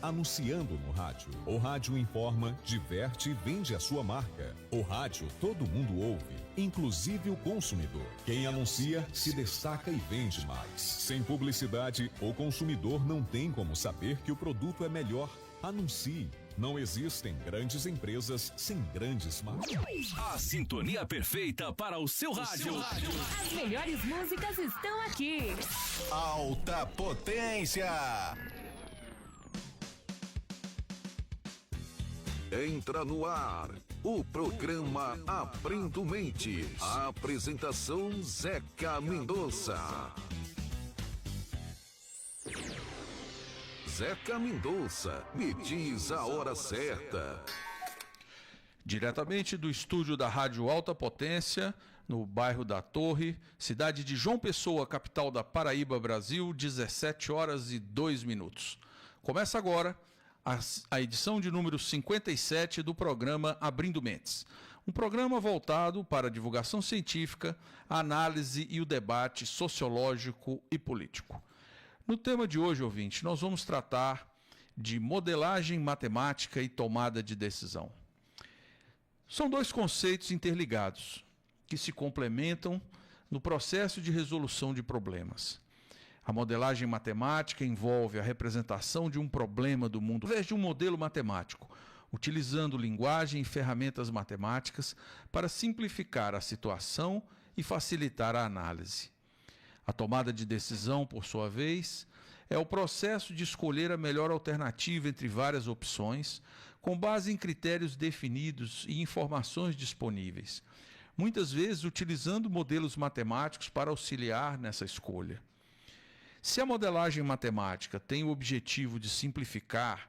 Anunciando no rádio. O rádio informa, diverte e vende a sua marca. O rádio todo mundo ouve, inclusive o consumidor. Quem anuncia se destaca e vende mais. Sem publicidade, o consumidor não tem como saber que o produto é melhor. Anuncie. Não existem grandes empresas sem grandes marcas. A sintonia perfeita para o seu rádio. As melhores músicas estão aqui. Alta Potência. Entra no ar o programa Abrindo Mentes. A apresentação Zeca Mendonça. Zeca Mendonça, me diz a hora certa. Diretamente do estúdio da Rádio Alta Potência, no bairro da Torre, cidade de João Pessoa, capital da Paraíba, Brasil, 17h02. Começa agora a edição de número 57 do programa Abrindo Mentes. Um programa voltado para a divulgação científica, a análise e o debate sociológico e político. No tema de hoje, ouvinte, nós vamos tratar de modelagem matemática e tomada de decisão. São dois conceitos interligados, que se complementam no processo de resolução de problemas. A modelagem matemática envolve a representação de um problema do mundo através de um modelo matemático, utilizando linguagem e ferramentas matemáticas para simplificar a situação e facilitar a análise. A tomada de decisão, por sua vez, é o processo de escolher a melhor alternativa entre várias opções, com base em critérios definidos e informações disponíveis, muitas vezes utilizando modelos matemáticos para auxiliar nessa escolha. Se a modelagem matemática tem o objetivo de simplificar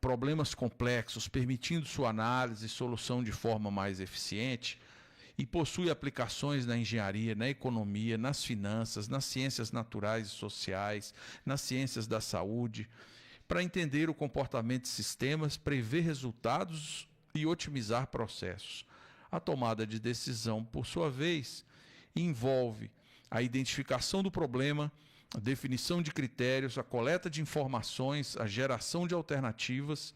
problemas complexos, permitindo sua análise e solução de forma mais eficiente, e possui aplicações na engenharia, na economia, nas finanças, nas ciências naturais e sociais, nas ciências da saúde, para entender o comportamento de sistemas, prever resultados e otimizar processos. A tomada de decisão, por sua vez, envolve a identificação do problema, a definição de critérios, a coleta de informações, a geração de alternativas,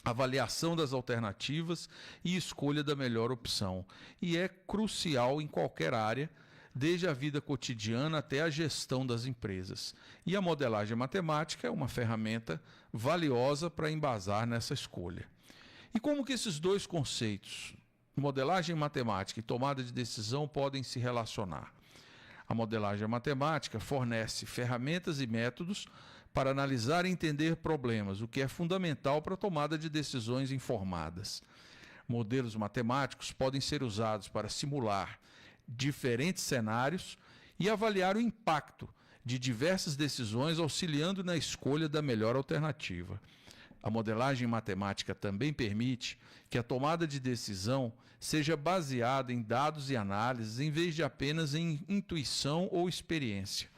avaliação das alternativas e escolha da melhor opção. E é crucial em qualquer área, desde a vida cotidiana até a gestão das empresas. E a modelagem matemática é uma ferramenta valiosa para embasar nessa escolha. E como que esses dois conceitos, modelagem matemática e tomada de decisão, podem se relacionar? A modelagem matemática fornece ferramentas e métodos para analisar e entender problemas, o que é fundamental para a tomada de decisões informadas. Modelos matemáticos podem ser usados para simular diferentes cenários e avaliar o impacto de diversas decisões, auxiliando na escolha da melhor alternativa. A modelagem matemática também permite que a tomada de decisão seja baseada em dados e análises, em vez de apenas em intuição ou experiência.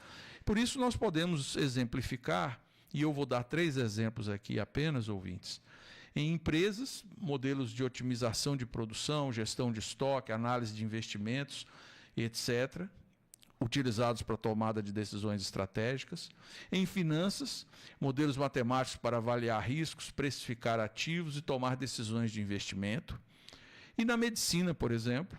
Por isso, nós podemos exemplificar, e eu vou dar 3 exemplos aqui apenas, ouvintes. Em empresas, modelos de otimização de produção, gestão de estoque, análise de investimentos, etc., utilizados para tomada de decisões estratégicas. Em finanças, modelos matemáticos para avaliar riscos, precificar ativos e tomar decisões de investimento. E na medicina, por exemplo,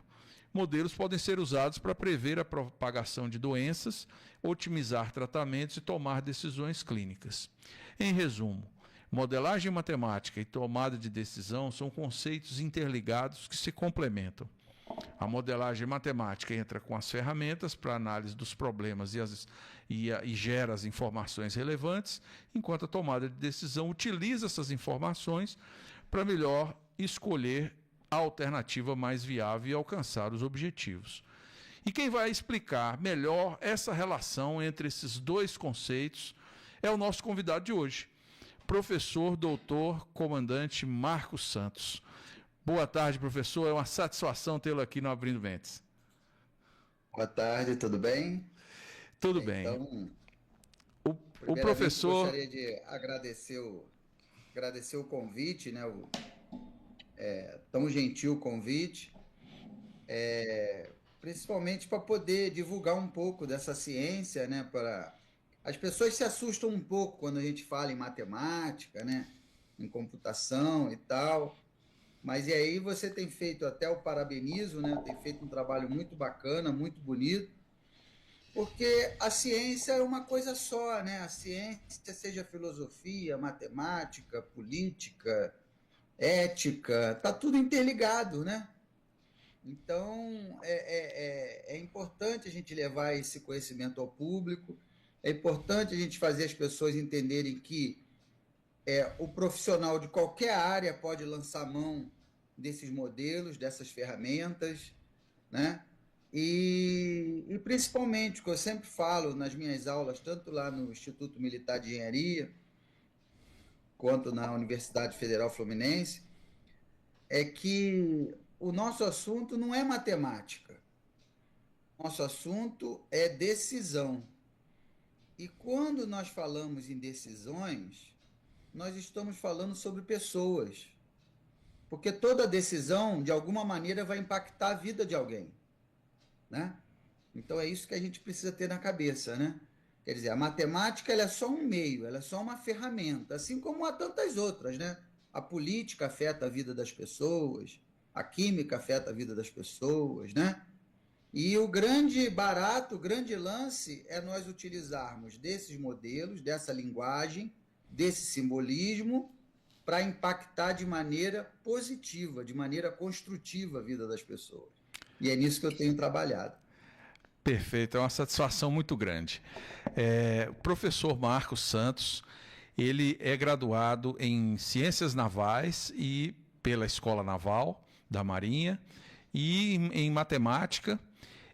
modelos podem ser usados para prever a propagação de doenças, otimizar tratamentos e tomar decisões clínicas. Em resumo, modelagem matemática e tomada de decisão são conceitos interligados que se complementam. A modelagem matemática entra com as ferramentas para análise dos problemas e gera as informações relevantes, enquanto a tomada de decisão utiliza essas informações para melhor escolher a alternativa mais viável e alcançar os objetivos. E quem vai explicar melhor essa relação entre esses dois conceitos é o nosso convidado de hoje, professor doutor comandante Marcos Santos. Boa tarde, professor. É uma satisfação tê-lo aqui no Abrindo Mentes. Boa tarde, tudo bem? Tudo bem. Então, o professor... Gostaria de agradecer o convite, né? Tão gentil convite, principalmente para poder divulgar um pouco dessa ciência, né? Para As pessoas se assustam um pouco quando a gente fala em matemática, né? Em computação e tal. Mas e aí você tem feito, até o parabenizo, né? Tem feito um trabalho muito bacana, muito bonito, porque a ciência é uma coisa só, né? A ciência, seja filosofia, matemática, política, ética, tá tudo interligado, né? Então, é importante a gente levar esse conhecimento ao público, é importante a gente fazer as pessoas entenderem que o profissional de qualquer área pode lançar mão desses modelos, dessas ferramentas, né? E principalmente, o que eu sempre falo nas minhas aulas, tanto lá no Instituto Militar de Engenharia, quanto na Universidade Federal Fluminense, é que o nosso assunto não é matemática. Nosso assunto é decisão. E quando nós falamos em decisões, nós estamos falando sobre pessoas. Porque toda decisão, de alguma maneira, vai impactar a vida de alguém, né? Então é isso que a gente precisa ter na cabeça, né? Quer dizer, a matemática ela é só um meio, ela é só uma ferramenta, assim como há tantas outras, né? A política afeta a vida das pessoas, a química afeta a vida das pessoas, né? E o grande barato, o grande lance é nós utilizarmos desses modelos, dessa linguagem, desse simbolismo, para impactar de maneira positiva, de maneira construtiva a vida das pessoas. E é nisso que eu tenho trabalhado. Perfeito, é uma satisfação muito grande. O professor Marcos Santos, ele é graduado em Ciências Navais e pela Escola Naval da Marinha e em Matemática,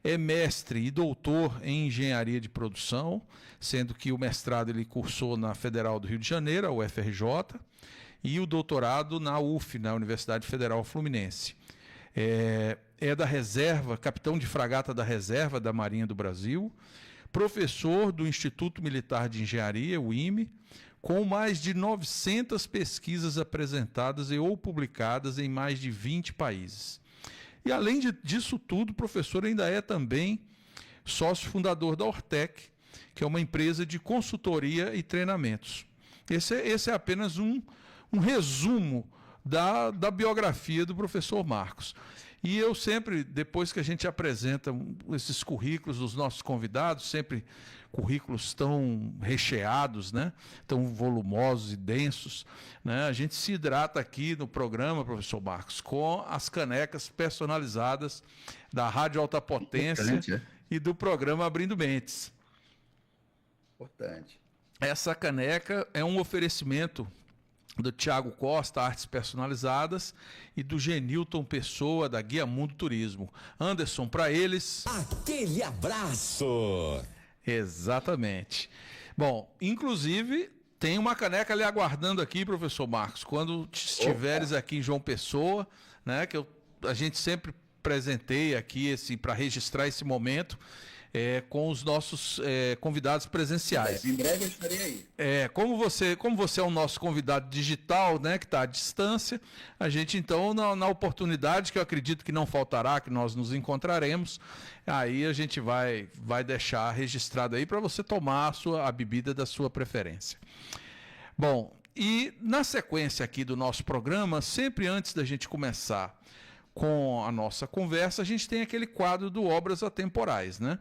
é mestre e doutor em Engenharia de Produção, sendo que o mestrado ele cursou na Federal do Rio de Janeiro, a UFRJ, e o doutorado na UF, na Universidade Federal Fluminense. É da reserva, capitão de fragata da reserva da Marinha do Brasil, professor do Instituto Militar de Engenharia, o IME, com mais de 900 pesquisas apresentadas e ou publicadas em mais de 20 países. E além disso tudo, o professor ainda é também sócio fundador da Ortec, que é uma empresa de consultoria e treinamentos. Esse é apenas um resumo da biografia do professor Marcos. E eu sempre, depois que a gente apresenta esses currículos dos nossos convidados, sempre currículos tão recheados, né? Tão volumosos e densos, né? A gente se hidrata aqui no programa, professor Marcos, com as canecas personalizadas da Rádio Alta Potência e do programa Abrindo Mentes. Importante. Essa caneca é um oferecimento do Thiago Costa, Artes Personalizadas, e do Genilton Pessoa, da Guia Mundo Turismo. Anderson, para eles... aquele abraço! Exatamente. Bom, inclusive, tem uma caneca ali aguardando aqui, professor Marcos, quando estiveres aqui em João Pessoa, né, que a gente sempre presenteia aqui para registrar esse momento, com os nossos convidados presenciais. Em breve eu estarei aí. Como você é o nosso convidado digital, né, que está à distância, a gente então, na oportunidade, que eu acredito que não faltará, que nós nos encontraremos, aí a gente vai deixar registrado aí para você tomar a bebida da sua preferência. Bom, e na sequência aqui do nosso programa, sempre antes da gente começar com a nossa conversa, a gente tem aquele quadro do Obras Atemporais, né?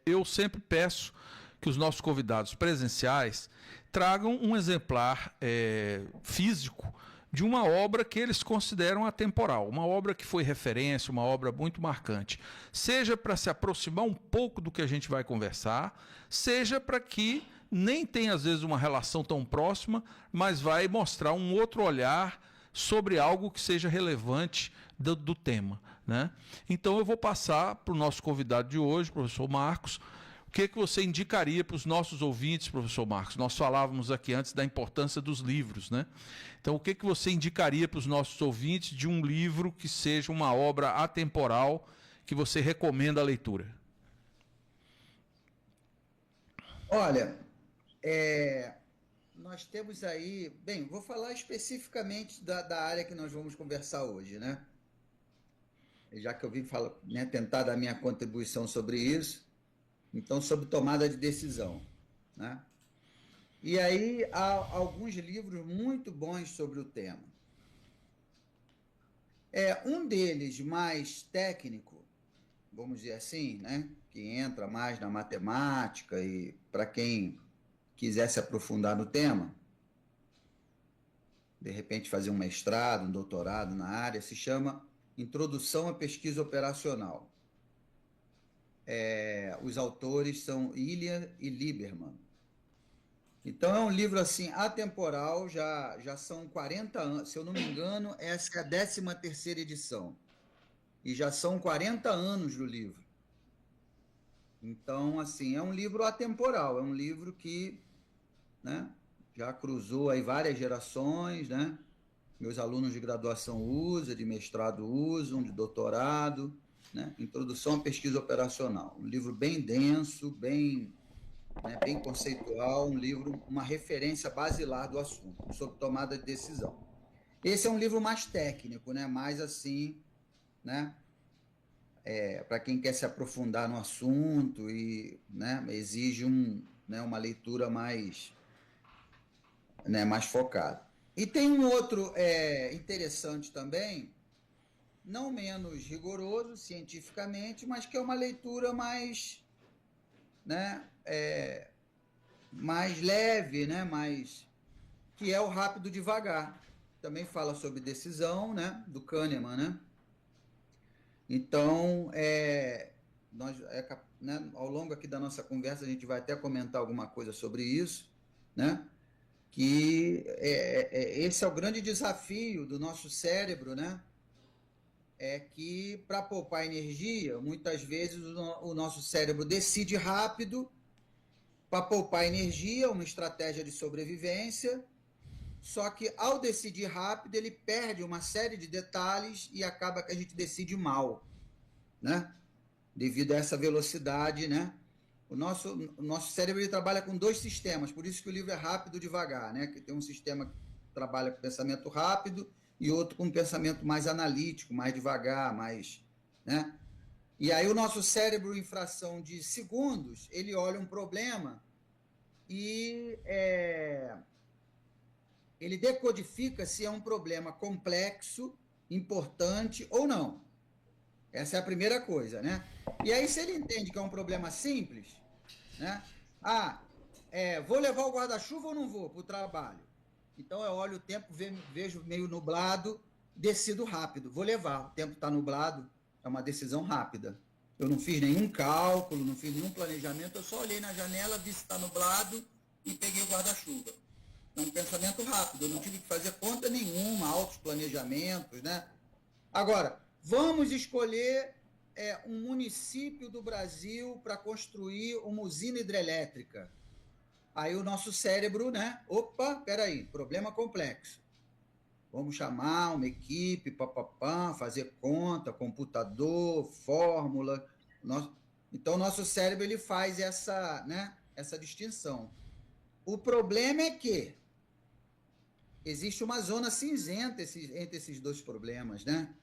Eu sempre peço que os nossos convidados presenciais tragam um exemplar físico de uma obra que eles consideram atemporal, uma obra que foi referência, uma obra muito marcante, seja para se aproximar um pouco do que a gente vai conversar, seja para que nem tenha às vezes uma relação tão próxima, mas vai mostrar um outro olhar sobre algo que seja relevante do tema, né? Então eu vou passar para o nosso convidado de hoje, professor Marcos, o que você indicaria para os nossos ouvintes, professor Marcos? Nós falávamos aqui antes da importância dos livros, né? Então o que você indicaria para os nossos ouvintes de um livro que seja uma obra atemporal que você recomenda a leitura? Olha, nós temos aí... Bem, vou falar especificamente da área que nós vamos conversar hoje, né? Já que eu vim tentar dar minha contribuição sobre isso, Então, sobre tomada de decisão, né? E aí há alguns livros muito bons sobre o tema. Um deles mais técnico, vamos dizer assim, né? Que entra mais na matemática e para quem quiser se aprofundar no tema, de repente fazer um mestrado, um doutorado na área, se chama Introdução à Pesquisa Operacional. Os autores são Ilya e Lieberman. Então, é um livro assim atemporal, já são 40 anos, se eu não me engano, essa é a 13ª edição, e já são 40 anos do livro. Então, assim, é um livro atemporal, é um livro que, né, já cruzou aí várias gerações, né? Meus alunos de graduação usam, de mestrado usam, de doutorado, né? Introdução à Pesquisa Operacional. Um livro bem denso, bem conceitual, um livro, uma referência basilar do assunto, sobre tomada de decisão. Esse é um livro mais técnico, né? Mais assim, né? Para quem quer se aprofundar no assunto e, né, exige uma leitura mais focada. E tem um outro interessante também, não menos rigoroso cientificamente, mas que é uma leitura mais, né, mais leve, né, que é o Rápido Devagar. Também fala sobre decisão, né, do Kahneman, né? Então, né, ao longo aqui da nossa conversa, a gente vai até comentar alguma coisa sobre isso, né? Que esse é o grande desafio do nosso cérebro, né? É que, para poupar energia, muitas vezes o nosso cérebro decide rápido para poupar energia, uma estratégia de sobrevivência, só que, ao decidir rápido, ele perde uma série de detalhes e acaba que a gente decide mal, né? Devido a essa velocidade, né? O nosso cérebro ele trabalha com 2 sistemas, por isso que o livro é Rápido Devagar, né? Que tem um sistema que trabalha com pensamento rápido e outro com pensamento mais analítico, mais devagar, mais, né? E aí o nosso cérebro, em fração de segundos, ele olha um problema e ele decodifica se é um problema complexo, importante ou não. Essa é a primeira coisa, né? E aí, se ele entende que é um problema simples, né? Vou levar o guarda-chuva ou não vou para o trabalho? Então, eu olho o tempo, vejo meio nublado, decido rápido. Vou levar, o tempo está nublado, é uma decisão rápida. Eu não fiz nenhum cálculo, não fiz nenhum planejamento, eu só olhei na janela, vi se está nublado e peguei o guarda-chuva. É um pensamento rápido, eu não tive que fazer conta nenhuma, altos planejamentos, né? Agora, vamos escolher um município do Brasil para construir uma usina hidrelétrica. Aí o nosso cérebro, né? Opa, peraí, problema complexo. Vamos chamar uma equipe, fazer conta, computador, fórmula. Então, o nosso cérebro ele faz essa distinção. O problema é que existe uma zona cinzenta entre esses 2 problemas, né?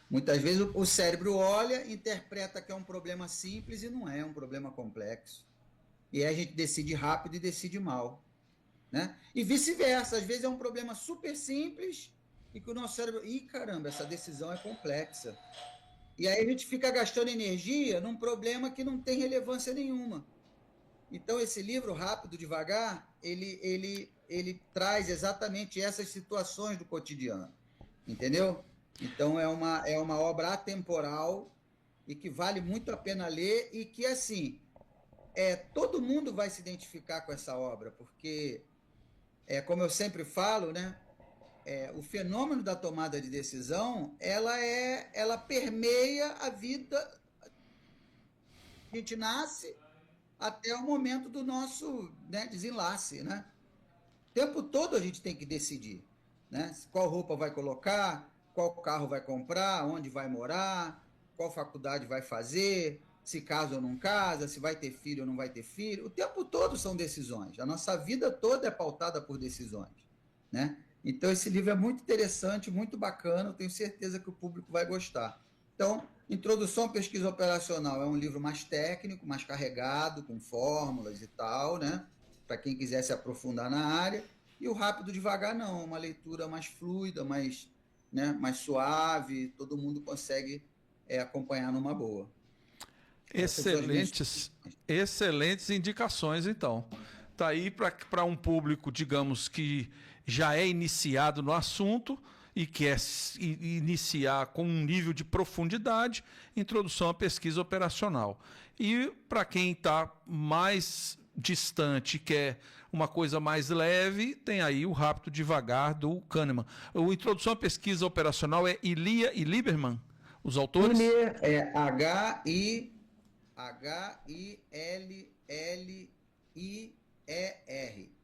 Muitas vezes o cérebro olha, interpreta que é um problema simples e não é um problema complexo. E aí a gente decide rápido e decide mal, né? E vice-versa, às vezes é um problema super simples e que o nosso cérebro... caramba, essa decisão é complexa. E aí a gente fica gastando energia num problema que não tem relevância nenhuma. Então, esse livro, Rápido Devagar, ele traz exatamente essas situações do cotidiano, entendeu? Então, é uma obra atemporal e que vale muito a pena ler e que, assim, todo mundo vai se identificar com essa obra, porque, como eu sempre falo, né, o fenômeno da tomada de decisão, ela permeia a vida. A gente nasce até o momento do nosso, né, desenlace, né? O tempo todo a gente tem que decidir, né? Qual roupa vai colocar, qual carro vai comprar, onde vai morar, qual faculdade vai fazer, se casa ou não casa, se vai ter filho ou não vai ter filho. O tempo todo são decisões. A nossa vida toda é pautada por decisões, né? Então, esse livro é muito interessante, muito bacana. Eu tenho certeza que o público vai gostar. Então, Introdução à Pesquisa Operacional é um livro mais técnico, mais carregado, com fórmulas e tal, né? Para quem quiser se aprofundar na área. E o Rápido Devagar não, uma leitura mais fluida, mais, né, mais suave, todo mundo consegue acompanhar numa boa. Excelentes indicações, então. Tá aí para um público, digamos, que já é iniciado no assunto e quer iniciar com um nível de profundidade, introdução à pesquisa operacional. E para quem está mais distante, quer uma coisa mais leve, tem aí o Rápido Devagar do Kahneman. O Introdução à Pesquisa Operacional é Ilia e Lieberman, os autores? Ilia é H-I-L-L-I-E-R.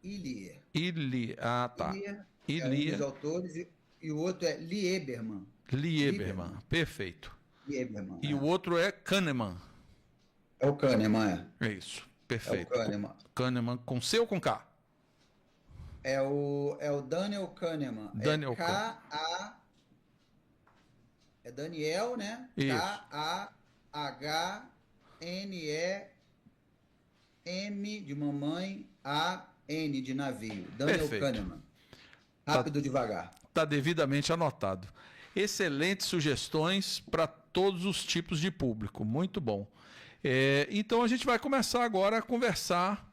Ilia. Ilia, ah, tá. Ilia é um dos autores e o outro é Lieberman. Lieberman, perfeito. Lieberman, e o outro é Kahneman. É o Kahneman, é isso, perfeito. É o Kahneman. Kahneman com C ou com K? É o Daniel Kahneman. Daniel K-A... É Daniel, né? Isso. K-A-H-N-E-M de mamãe, A-N de navio. Daniel Perfeito. Kahneman. Rápido Devagar. Está devidamente anotado. Excelentes sugestões para todos os tipos de público. Muito bom. Então a gente vai começar agora a conversar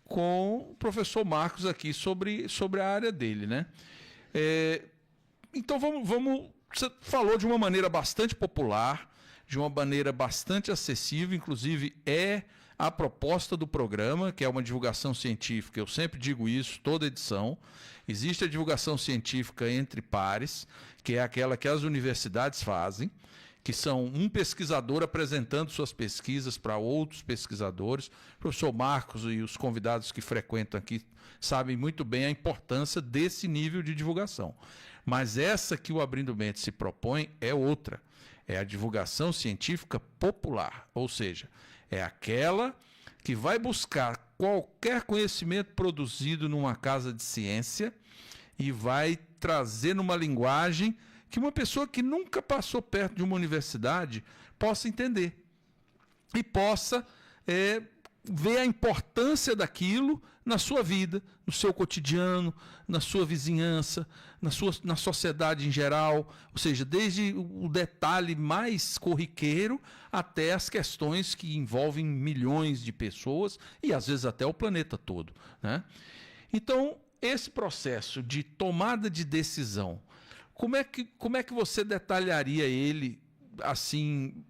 com o professor Marcos aqui sobre a área dele, né? Então vamos. Você falou de uma maneira bastante popular, de uma maneira bastante acessível, inclusive a proposta do programa, que é uma divulgação científica. Eu sempre digo isso, toda edição. Existe a divulgação científica entre pares, que é aquela que as universidades fazem, que são um pesquisador apresentando suas pesquisas para outros pesquisadores. O professor Marcos e os convidados que frequentam aqui sabem muito bem a importância desse nível de divulgação. Mas essa que o Abrindo Mentes se propõe é outra. É a divulgação científica popular, ou seja, é aquela que vai buscar qualquer conhecimento produzido numa casa de ciência e vai trazer numa linguagem que uma pessoa que nunca passou perto de uma universidade possa entender e possa ver a importância daquilo na sua vida, no seu cotidiano, na sua vizinhança, na sociedade em geral, ou seja, desde o detalhe mais corriqueiro até as questões que envolvem milhões de pessoas e às vezes até o planeta todo, né? Então, esse processo de tomada de decisão, como é que você detalharia ele assim?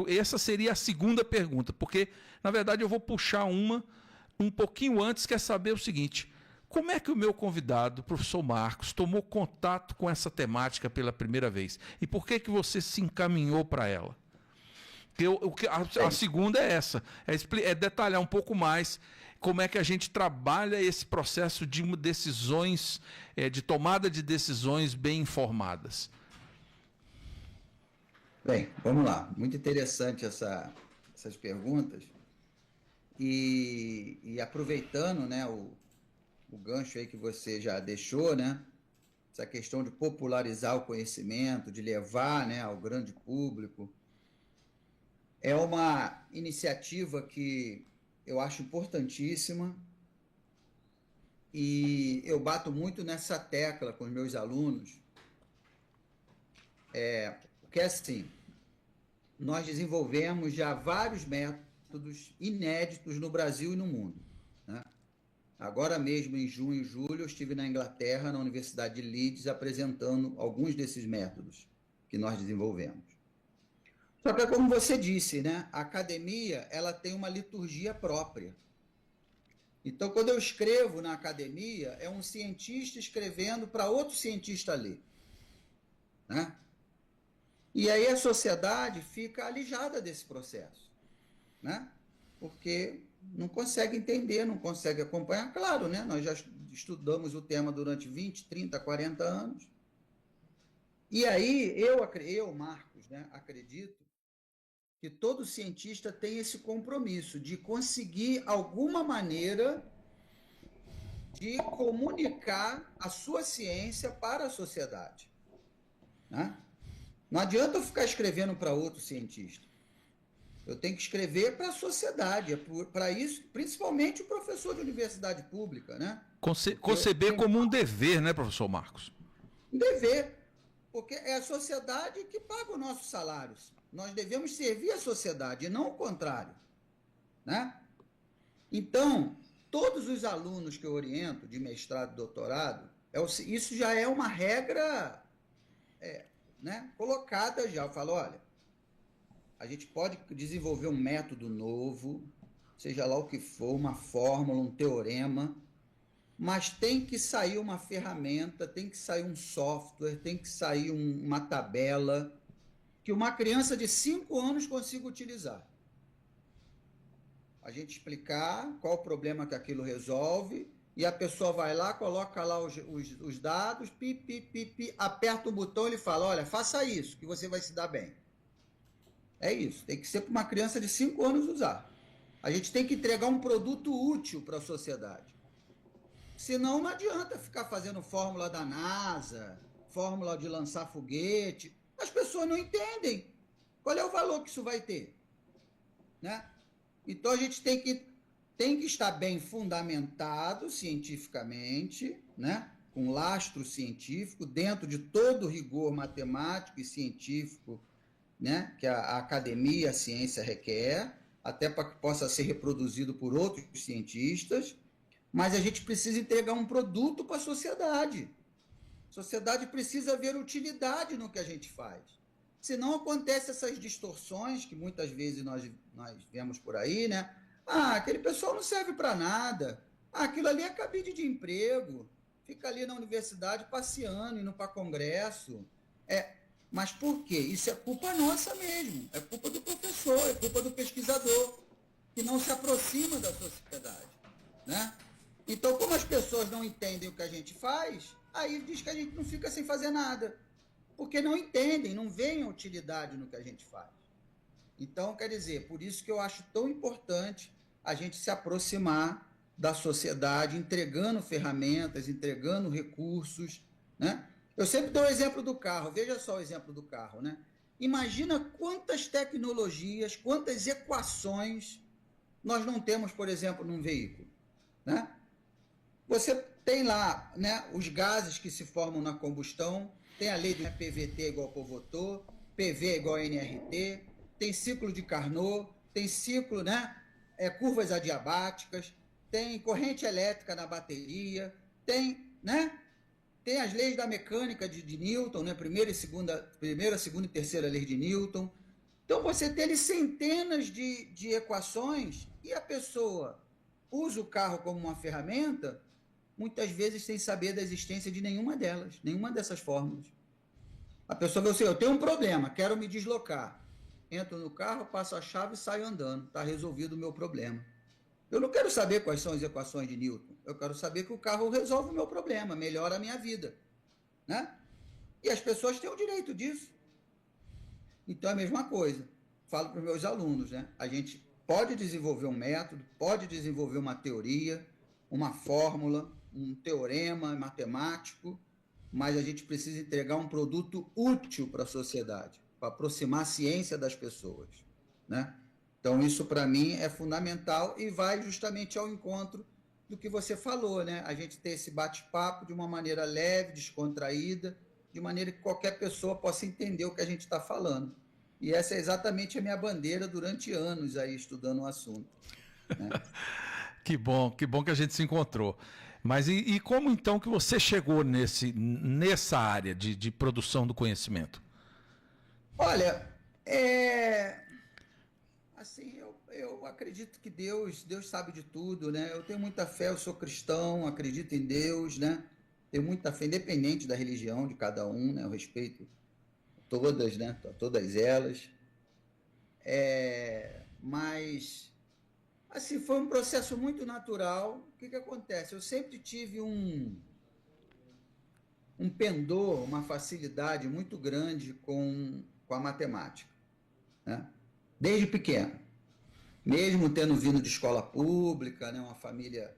Essa seria a segunda pergunta, porque, na verdade, eu vou puxar um pouquinho antes, que é saber o seguinte: como é que o meu convidado, o professor Marcos, tomou contato com essa temática pela primeira vez? E por que você se encaminhou para ela? A segunda é essa, é detalhar um pouco mais como é que a gente trabalha esse processo de decisões, de tomada de decisões bem informadas. Bem, vamos lá. Muito interessante essas perguntas. E aproveitando, né, o gancho aí que você já deixou, né, essa questão de popularizar o conhecimento, de levar, né, ao grande público, é uma iniciativa que eu acho importantíssima e eu bato muito nessa tecla com os meus alunos, porque assim, nós desenvolvemos já vários métodos inéditos no Brasil e no mundo, né? Agora mesmo, em junho e julho, eu estive na Inglaterra, na Universidade de Leeds, apresentando alguns desses métodos que nós desenvolvemos. Só que, como você disse, né, a academia ela tem uma liturgia própria. Então, quando eu escrevo na academia, é um cientista escrevendo para outro cientista ler, né? E aí a sociedade fica alijada desse processo, né? Porque não consegue entender, não consegue acompanhar. Claro, né? Nós já estudamos o tema durante 20, 30, 40 anos. E aí eu Marcos, né, acredito que todo cientista tem esse compromisso de conseguir alguma maneira de comunicar a sua ciência para a sociedade, né? Não adianta eu ficar escrevendo para outro cientista. Eu tenho que escrever para a sociedade, para isso, principalmente o professor de universidade pública, né? Conceber como um dever, né, professor Marcos? Um dever, porque é a sociedade que paga os nossos salários. Nós devemos servir a sociedade, e não o contrário, né? Então, todos os alunos que eu oriento, de mestrado e doutorado, isso já é uma regra né, colocada já. Eu falo, olha, a gente pode desenvolver um método novo, seja lá o que for, uma fórmula, um teorema, mas tem que sair uma ferramenta, tem que sair um software, tem que sair uma tabela que uma criança de 5 anos consiga utilizar. A gente explicar qual o problema que aquilo resolve, e a pessoa vai lá, coloca lá os dados, aperta o botão e ele fala, olha, faça isso, que você vai se dar bem. É isso, tem que ser para uma criança de 5 anos usar. A gente tem que entregar um produto útil para a sociedade. Senão não adianta ficar fazendo fórmula da NASA, fórmula de lançar foguete. As pessoas não entendem qual é o valor que isso vai ter, né? Então a gente tem que estar bem fundamentado cientificamente, né? Com lastro científico, dentro de todo o rigor matemático e científico, né? Que a academia, a ciência requer, até para que possa ser reproduzido por outros cientistas. Mas a gente precisa entregar um produto para a sociedade. A sociedade precisa ver utilidade no que a gente faz. Senão acontecem essas distorções que muitas vezes nós vemos por aí, né? Ah, aquele pessoal não serve para nada. Ah, aquilo ali é cabide de emprego. Fica ali na universidade passeando, indo para congresso. Mas por quê? Isso é culpa nossa mesmo. É culpa do professor, é culpa do pesquisador, que não se aproxima da sociedade, né? Então, como as pessoas não entendem o que a gente faz, aí diz que a gente não fica sem fazer nada. Porque não entendem, não veem a utilidade no que a gente faz. Então, quer dizer, por isso que eu acho tão importante a gente se aproximar da sociedade, entregando ferramentas, entregando recursos, né? Eu sempre dou o exemplo do carro, veja só o exemplo do carro, né? Imagina quantas tecnologias, quantas equações nós não temos, por exemplo, num veículo, né? Você tem lá, né, os gases que se formam na combustão, tem a lei do PVT igual ao Povotor, PV igual a NRT, tem ciclo de Carnot, tem ciclo, né, curvas adiabáticas, tem corrente elétrica na bateria, tem, né, tem as leis da mecânica de Newton, né, primeira, segunda e terceira lei de Newton. Então você tem ali centenas de equações e a pessoa usa o carro como uma ferramenta, muitas vezes sem saber da existência de nenhuma delas, nenhuma dessas fórmulas. A pessoa vê assim, eu tenho um problema, quero me deslocar. Entro no carro, passo a chave e saio andando. Está resolvido o meu problema. Eu não quero saber quais são as equações de Newton. Eu quero saber que o carro resolve o meu problema, melhora a minha vida, né? E as pessoas têm o direito disso. Então é a mesma coisa. Falo para os meus alunos, né? A gente pode desenvolver um método, pode desenvolver uma teoria, uma fórmula, um teorema matemático, mas a gente precisa entregar um produto útil para a sociedade, para aproximar a ciência das pessoas, né? Então isso para mim é fundamental e vai justamente ao encontro do que você falou, né? A gente ter esse bate-papo de uma maneira leve, descontraída, de maneira que qualquer pessoa possa entender o que a gente está falando. E essa é exatamente a minha bandeira durante anos aí estudando o assunto, né? Que bom que a gente se encontrou. Mas e como então que você chegou nessa área de produção do conhecimento? Olha, assim, eu acredito que Deus sabe de tudo, né? Eu tenho muita fé, eu sou cristão, acredito em Deus, né? Tenho muita fé, independente da religião de cada um, né? Eu respeito todas, né? Todas elas. Mas, assim, foi um processo muito natural. O que acontece? Eu sempre tive um pendor, uma facilidade muito grande com a matemática, né? Desde pequeno. Mesmo tendo vindo de escola pública, né? Uma família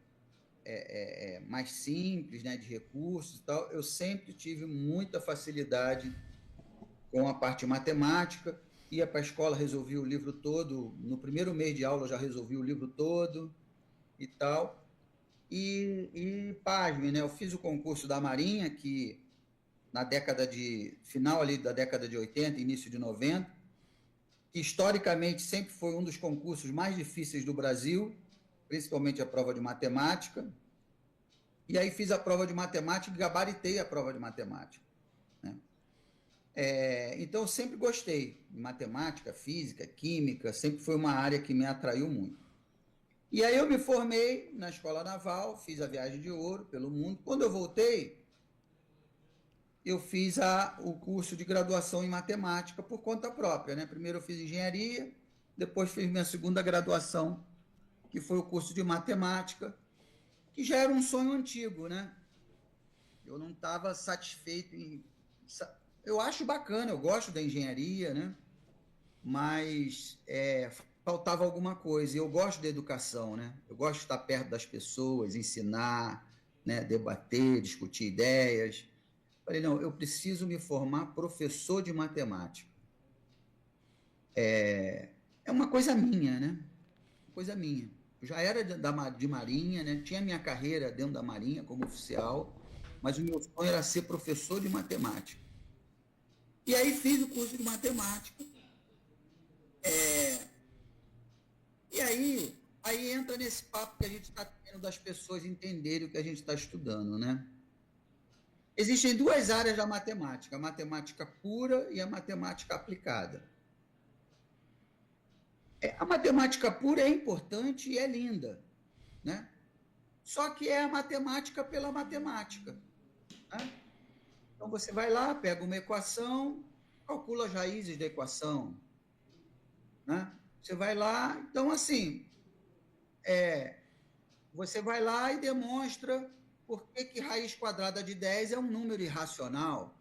mais simples, né? De recursos e tal, eu sempre tive muita facilidade com a parte matemática, ia para a escola, resolvia o livro todo, no primeiro mês de aula eu já resolvi o livro todo e tal. E pasme, né? Eu fiz o concurso da Marinha, que na final ali da década de 80, início de 90, que historicamente sempre foi um dos concursos mais difíceis do Brasil, principalmente a prova de matemática. E aí fiz a prova de matemática e gabaritei a prova de matemática, né? Então, eu sempre gostei de matemática, física, química, sempre foi uma área que me atraiu muito. E aí eu me formei na Escola Naval, fiz a viagem de ouro pelo mundo. Quando eu voltei, eu fiz o curso de graduação em matemática por conta própria, né? Primeiro eu fiz engenharia, depois fiz minha segunda graduação, que foi o curso de matemática, que já era um sonho antigo, né? Eu não estava satisfeito em... Eu acho bacana, eu gosto da engenharia, né? Mas faltava alguma coisa. E eu gosto da educação, né? Eu gosto de estar perto das pessoas, ensinar, né? Debater, discutir ideias. Falei, não, eu preciso me formar professor de matemática. É uma coisa minha, né? Uma coisa minha. Eu já era de Marinha, né? Tinha minha carreira dentro da Marinha como oficial, mas o meu sonho era ser professor de matemática. E aí fiz o curso de matemática. E aí entra nesse papo que a gente está tendo das pessoas entenderem o que a gente está estudando, né? Existem duas áreas da matemática, a matemática pura e a matemática aplicada. A matemática pura é importante e é linda, né? Só que é a matemática pela matemática, né? Então, você vai lá, pega uma equação, calcula as raízes da equação, né? Você vai lá, então, assim, você vai lá e demonstra por que raiz quadrada de 10 é um número irracional.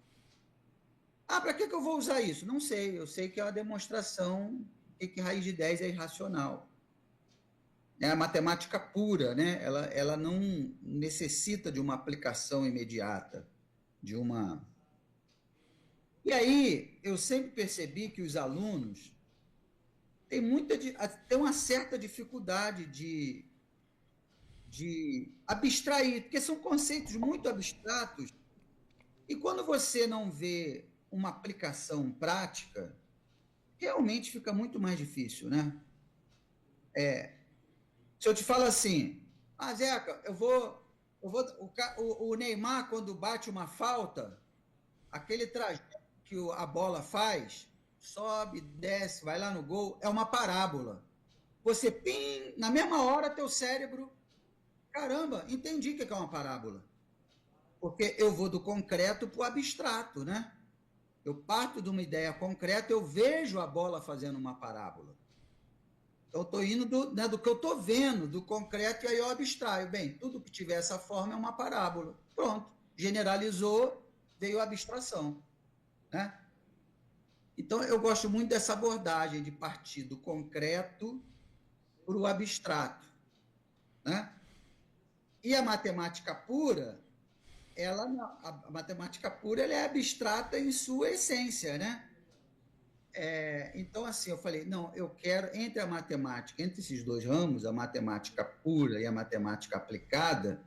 Para que eu vou usar isso? Não sei, eu sei que é uma demonstração que raiz de 10 é irracional. É a matemática pura, né? Ela não necessita de uma aplicação imediata, E aí, eu sempre percebi que os alunos têm uma certa dificuldade de abstrair, porque são conceitos muito abstratos, e quando você não vê uma aplicação prática, realmente fica muito mais difícil, né? Se eu te falo assim, Zeca, o Neymar, quando bate uma falta, aquele trajeto que a bola faz, sobe, desce, vai lá no gol, é uma parábola. Você, na mesma hora, teu cérebro, caramba, entendi o que é uma parábola. Porque eu vou do concreto para o abstrato, né? Eu parto de uma ideia concreta, eu vejo a bola fazendo uma parábola. Então, eu estou indo do que eu estou vendo, do concreto, e aí eu abstraio. Bem, tudo que tiver essa forma é uma parábola. Pronto, generalizou, veio a abstração, né? Então, eu gosto muito dessa abordagem de partir do concreto para o abstrato, né? E a matemática pura, ela é abstrata em sua essência, né? Então, assim, eu falei, não, eu quero, entre esses dois ramos, a matemática pura e a matemática aplicada,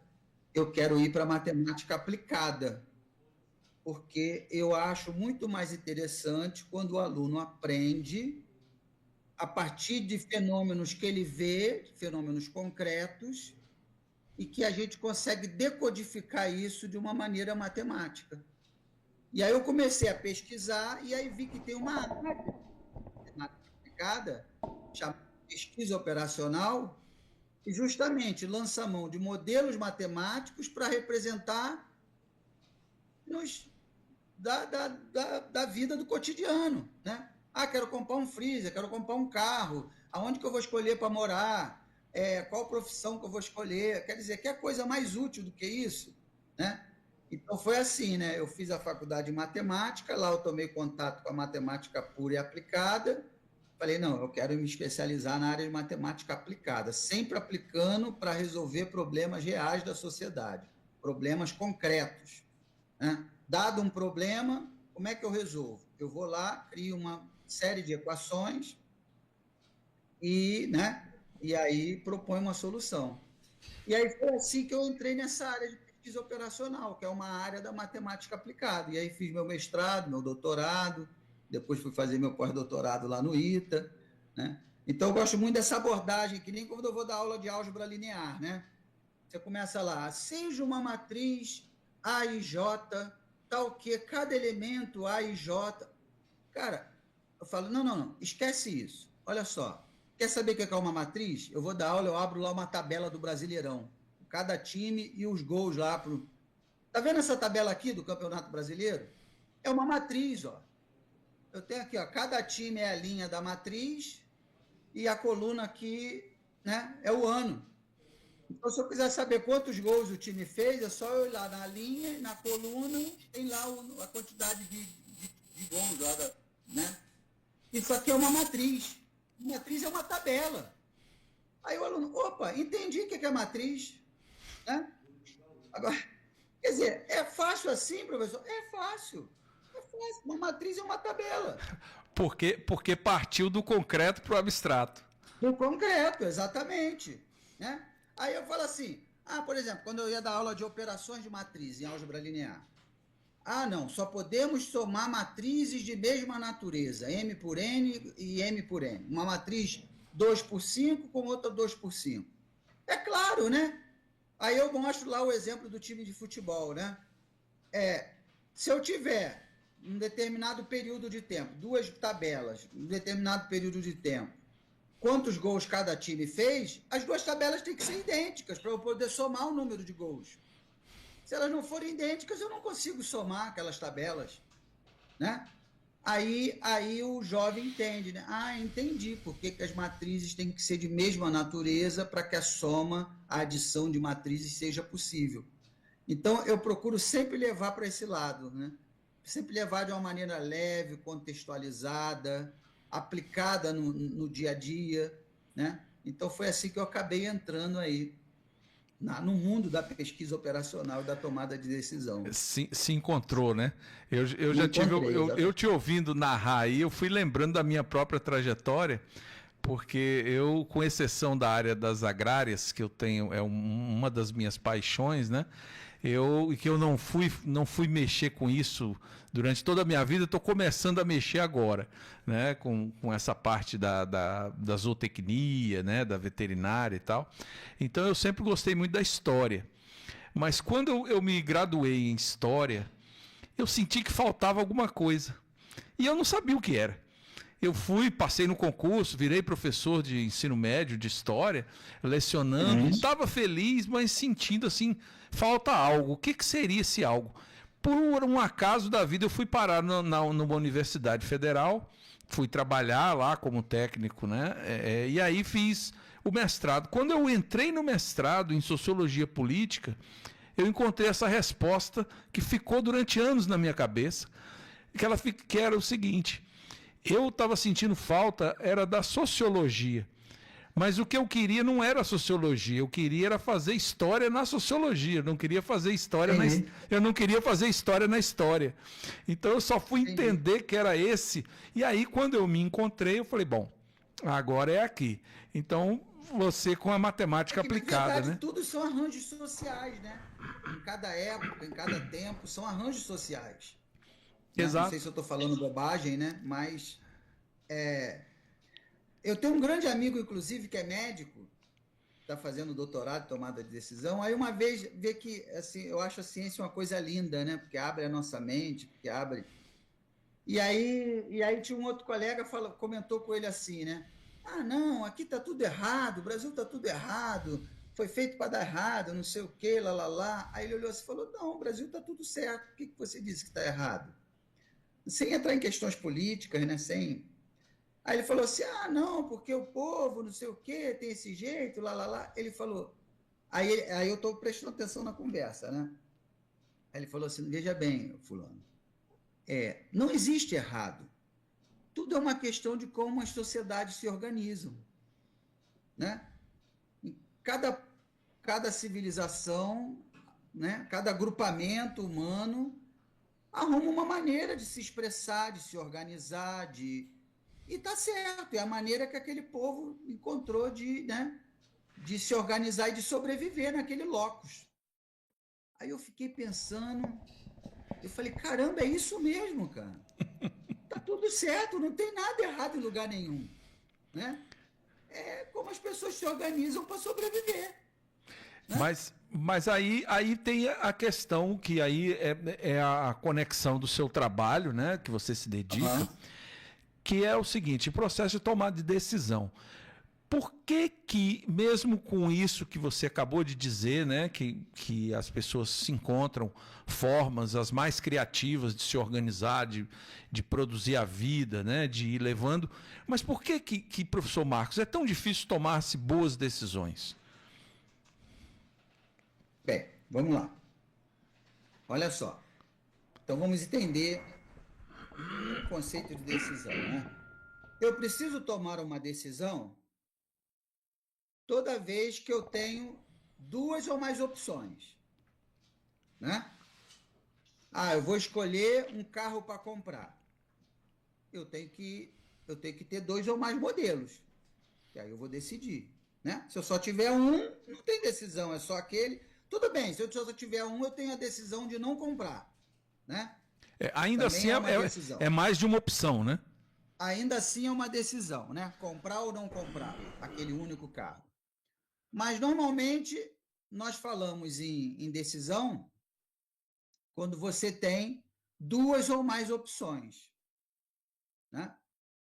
eu quero ir para a matemática aplicada, porque eu acho muito mais interessante quando o aluno aprende a partir de fenômenos que ele vê, fenômenos concretos, e que a gente consegue decodificar isso de uma maneira matemática. E aí eu comecei a pesquisar, e aí vi que tem uma área aplicada, chamada pesquisa operacional, que justamente lança a mão de modelos matemáticos para representar da vida do cotidiano, né? Quero comprar um freezer, quero comprar um carro, aonde que eu vou escolher para morar, qual profissão que eu vou escolher, quer dizer, que é coisa mais útil do que isso, né? Então, foi assim, né? Eu fiz a faculdade de matemática, lá eu tomei contato com a matemática pura e aplicada, falei, não, eu quero me especializar na área de matemática aplicada, sempre aplicando para resolver problemas reais da sociedade, problemas concretos, né? Dado um problema, como é que eu resolvo? Eu vou lá, crio uma série de equações e, né, e aí proponho uma solução. E aí foi assim que eu entrei nessa área de pesquisa operacional, que é uma área da matemática aplicada. E aí fiz meu mestrado, meu doutorado, depois fui fazer meu pós-doutorado lá no ITA, né? Então eu gosto muito dessa abordagem, que nem quando eu vou dar aula de álgebra linear, né? Você começa lá, seja uma matriz A e J, tal que cada elemento A e J. Cara, eu falo, não, esquece isso. Olha só, quer saber o que é uma matriz? Eu vou dar aula, eu abro lá uma tabela do Brasileirão. Cada time e os gols lá pro... Tá vendo essa tabela aqui do Campeonato Brasileiro? É uma matriz, ó. Eu tenho aqui, ó, cada time é a linha da matriz e a coluna aqui, né, é o ano. Então, se eu quiser saber quantos gols o time fez, é só eu ir lá na linha e na coluna, tem lá a quantidade de gols lá, né? Isso aqui é uma matriz. Matriz é uma tabela. Aí o aluno, opa, entendi o que é matriz. Né? Agora, quer dizer, é fácil assim, professor? É fácil. É fácil. Uma matriz é uma tabela. Porque partiu do concreto para o abstrato. Do concreto, exatamente. Né? Aí eu falo assim, por exemplo, quando eu ia dar aula de operações de matriz em álgebra linear. Não, só podemos somar matrizes de mesma natureza, M por N e M por N. Uma matriz 2 por 5 com outra 2 por 5. É claro, né? Aí eu mostro lá o exemplo do time de futebol, né? Se eu tiver um determinado período de tempo, duas tabelas, um determinado período de tempo, quantos gols cada time fez, as duas tabelas têm que ser idênticas para eu poder somar o número de gols. Se elas não forem idênticas, eu não consigo somar aquelas tabelas, né? Aí o jovem entende, né? Entendi por que as matrizes têm que ser de mesma natureza para que a soma, a adição de matrizes seja possível. Então, eu procuro sempre levar para esse lado, né? Sempre levar de uma maneira leve, contextualizada, aplicada no dia a dia, né? Então, foi assim que eu acabei entrando aí no mundo da pesquisa operacional e da tomada de decisão. Se encontrou, né? Eu já tive, eu te ouvindo narrar aí, eu fui lembrando da minha própria trajetória, porque eu, com exceção da área das agrárias, que eu tenho, é uma das minhas paixões, né? Que eu não fui mexer com isso durante toda a minha vida, estou começando a mexer agora, né? Com essa parte da zootecnia, né? Da veterinária e tal. Então eu sempre gostei muito da história. Mas quando eu me graduei em história, eu senti que faltava alguma coisa. E eu não sabia o que era. Eu passei no concurso, virei professor de ensino médio, de história, lecionando, estava feliz, mas sentindo assim, falta algo. O que seria esse algo? Por um acaso da vida, eu fui parar numa universidade federal, fui trabalhar lá como técnico, né? E aí fiz o mestrado. Quando eu entrei no mestrado em Sociologia Política, eu encontrei essa resposta que ficou durante anos na minha cabeça, que era o seguinte: eu estava sentindo falta, era da sociologia. Mas o que eu queria não era sociologia, eu queria era fazer história na sociologia, eu não queria fazer história eu não queria fazer história na história. Então eu só fui entender que era esse. E aí, quando eu me encontrei, eu falei, bom, agora é aqui. Então, você com a matemática aplicada, na verdade, né? Tudo são arranjos sociais, né? Em cada época, em cada tempo, são arranjos sociais. Exato. Não sei se eu estou falando bobagem, né? Mas eu tenho um grande amigo, inclusive, que é médico, está fazendo doutorado, tomada de decisão. Aí uma vez vê que assim, eu acho a ciência uma coisa linda, né? Porque abre a nossa mente, porque abre. E aí tinha um outro colega comentou com ele assim, né? Não, aqui está tudo errado, o Brasil está tudo errado, foi feito para dar errado, não sei o quê, lá. Aí ele olhou assim e falou, não, o Brasil está tudo certo, por que você disse que está errado? Sem entrar em questões políticas, né? Aí ele falou assim, não, porque o povo, não sei o quê, tem esse jeito, lá. Ele falou, aí eu estou prestando atenção na conversa, né? Aí ele falou assim, veja bem, fulano, não existe errado. Tudo é uma questão de como as sociedades se organizam, né? Cada civilização, né? Cada agrupamento humano arruma uma maneira de se expressar, de se organizar, e tá certo, é a maneira que aquele povo encontrou de se organizar e de sobreviver naquele locus. Aí eu fiquei pensando, eu falei, caramba, é isso mesmo, cara. Tá tudo certo, não tem nada errado em lugar nenhum, né? É como as pessoas se organizam para sobreviver. Né? Mas aí tem a questão que aí é a conexão do seu trabalho, né, que você se dedica, que é o seguinte, processo de tomada de decisão. Por que mesmo com isso que você acabou de dizer, né, que as pessoas se encontram formas as mais criativas de se organizar, de produzir a vida, né, de ir levando, mas por que, professor Marcos, é tão difícil tomar-se boas decisões? Bem, vamos lá. Olha só. Então vamos entender o conceito de decisão, né? Eu preciso tomar uma decisão toda vez que eu tenho duas ou mais opções, né? Eu vou escolher um carro para comprar. Eu tenho que ter dois ou mais modelos. E aí eu vou decidir, né? Se eu só tiver um, não tem decisão, é só aquele. Tudo bem, se eu só tiver um, eu tenho a decisão de não comprar, né? Ainda Também assim é mais de uma opção, né? Ainda assim é uma decisão, né? Comprar ou não comprar aquele único carro. Mas, normalmente, nós falamos em decisão quando você tem duas ou mais opções, né?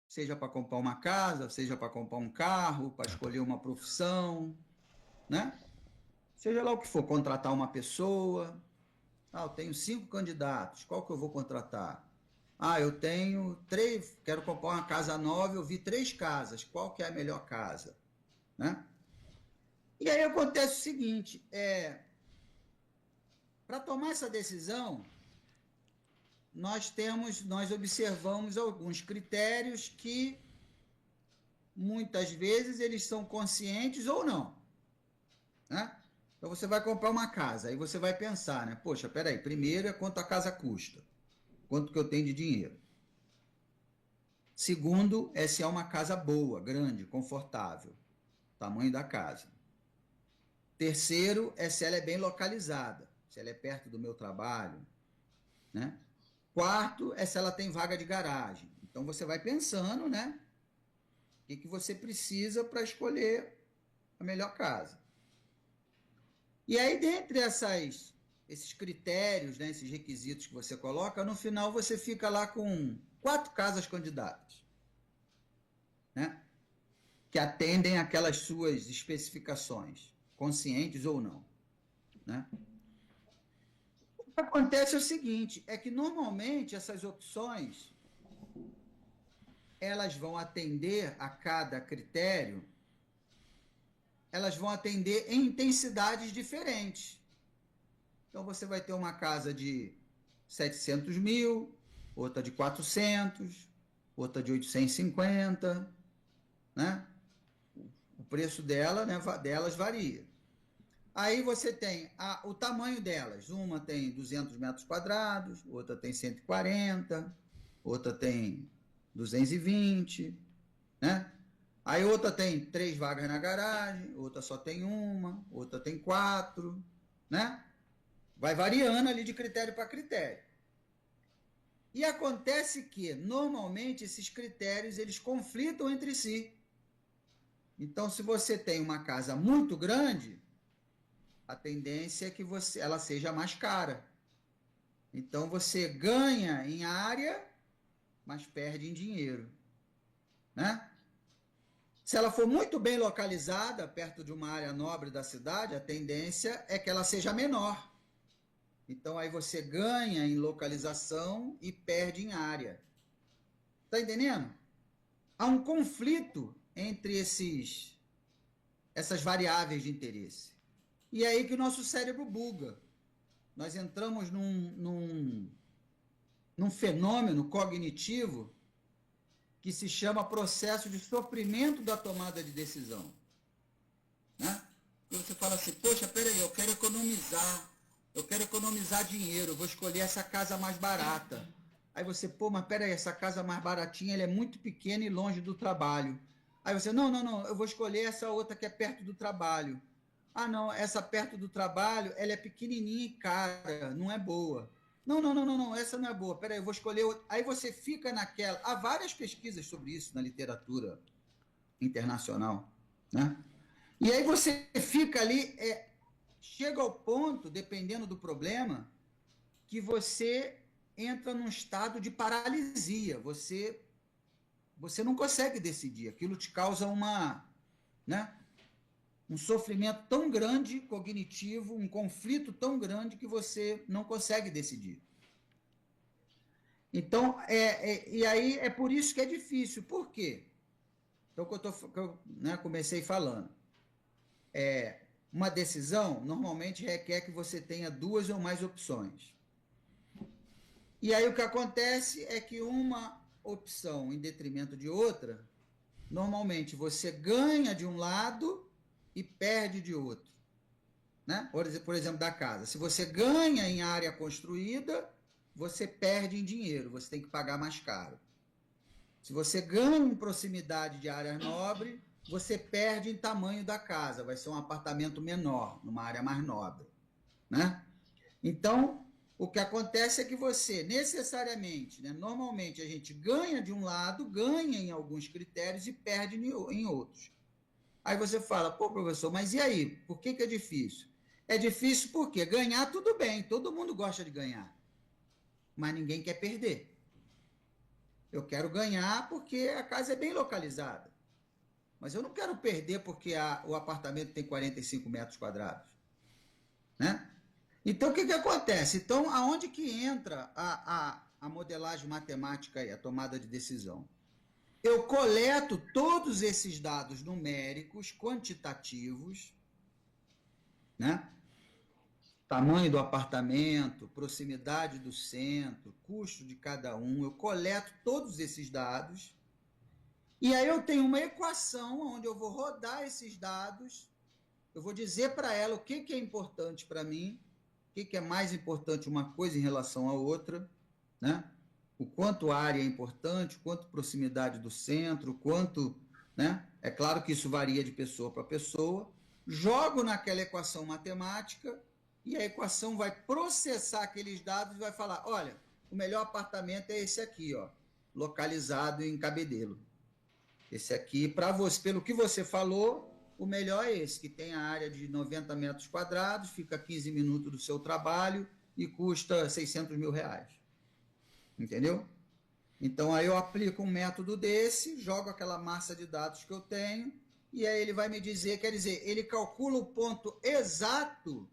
Seja para comprar uma casa, seja para comprar um carro, para escolher uma profissão, né? Seja lá o que for, contratar uma pessoa. Eu tenho 5 candidatos, qual que eu vou contratar? Eu tenho 3, quero comprar uma casa nova, eu vi 3 casas, qual que é a melhor casa? Né? E aí acontece o seguinte, para tomar essa decisão, nós observamos alguns critérios que, muitas vezes, eles são conscientes ou não, né? Então, você vai comprar uma casa, aí você vai pensar, né? Poxa, peraí, primeiro é quanto a casa custa, quanto que eu tenho de dinheiro. Segundo é se é uma casa boa, grande, confortável, tamanho da casa. Terceiro é se ela é bem localizada, se ela é perto do meu trabalho, né? Quarto é se ela tem vaga de garagem. Então, você vai pensando, né? O que você precisa para escolher a melhor casa. E aí, dentre esses critérios, né, esses requisitos que você coloca, no final você fica lá com 4 casas candidatas, né, que atendem aquelas suas especificações, conscientes ou não, né? O que acontece é o seguinte, é que normalmente essas opções, elas vão atender a cada critério, elas vão atender em intensidades diferentes. Então, você vai ter uma casa de 700 mil, outra de 400, outra de 850, né? O preço delas varia. Aí você tem o tamanho delas. Uma tem 200 metros quadrados, outra tem 140, outra tem 220, né? Aí outra tem 3 vagas na garagem, outra só tem uma, outra tem 4, né? Vai variando ali de critério para critério. E acontece que, normalmente, esses critérios, eles conflitam entre si. Então, se você tem uma casa muito grande, a tendência é que ela seja mais cara. Então, você ganha em área, mas perde em dinheiro, né? Se ela for muito bem localizada, perto de uma área nobre da cidade, a tendência é que ela seja menor. Então, aí você ganha em localização e perde em área. Está entendendo? Há um conflito entre essas variáveis de interesse. E é aí que o nosso cérebro buga. Nós entramos num fenômeno cognitivo que se chama processo de sofrimento da tomada de decisão, né? E você fala assim, poxa, peraí, eu quero economizar, eu quero economizar dinheiro, eu vou escolher essa casa mais barata. Aí você, pô, mas peraí, essa casa mais baratinha, ela é muito pequena e longe do trabalho. Aí você, não, eu vou escolher essa outra que é perto do trabalho. Ah, não, essa perto do trabalho, ela é pequenininha e cara, não é boa. Não, essa não é boa. Peraí, eu vou escolher outra. Aí você fica naquela... Há várias pesquisas sobre isso na literatura internacional, né? E aí você fica ali, chega ao ponto, dependendo do problema, que você entra num estado de paralisia. Você não consegue decidir. Aquilo te causa um sofrimento tão grande, cognitivo, um conflito tão grande que você não consegue decidir. Então, e aí é por isso que é difícil. Por quê? Então, que eu comecei falando. Uma decisão normalmente requer que você tenha 2 ou mais opções. E aí o que acontece é que uma opção em detrimento de outra, normalmente você ganha de um lado e perde de outro. Né? Por exemplo, da casa. Se você ganha em área construída, você perde em dinheiro, você tem que pagar mais caro. Se você ganha em proximidade de área nobre, você perde em tamanho da casa, vai ser um apartamento menor, numa área mais nobre. Né? Então, o que acontece é que você, necessariamente, né, normalmente a gente ganha de um lado, ganha em alguns critérios e perde em outros. Aí você fala, pô, professor, mas e aí? Por que é difícil? É difícil porque ganhar tudo bem, todo mundo gosta de ganhar, mas ninguém quer perder. Eu quero ganhar porque a casa é bem localizada, mas eu não quero perder porque o apartamento tem 45 metros quadrados. Né? Então, o que acontece? Então, aonde que entra a modelagem matemática e a tomada de decisão? Eu coleto todos esses dados numéricos, quantitativos, né? Tamanho do apartamento, proximidade do centro, custo de cada um, eu coleto todos esses dados e aí eu tenho uma equação onde eu vou rodar esses dados, eu vou dizer para ela o que é importante para mim, o que é mais importante uma coisa em relação à outra, né? O quanto a área é importante, o quanto proximidade do centro, o quanto, né? É claro que isso varia de pessoa para pessoa, jogo naquela equação matemática e a equação vai processar aqueles dados e vai falar, olha, o melhor apartamento é esse aqui, ó, localizado em Cabedelo. Esse aqui, para você, pelo que você falou, o melhor é esse, que tem a área de 90 metros quadrados, fica 15 minutos do seu trabalho e custa R$600 mil. Entendeu? Então, aí eu aplico um método desse, jogo aquela massa de dados que eu tenho, e aí ele vai me dizer, quer dizer, ele calcula o ponto exato.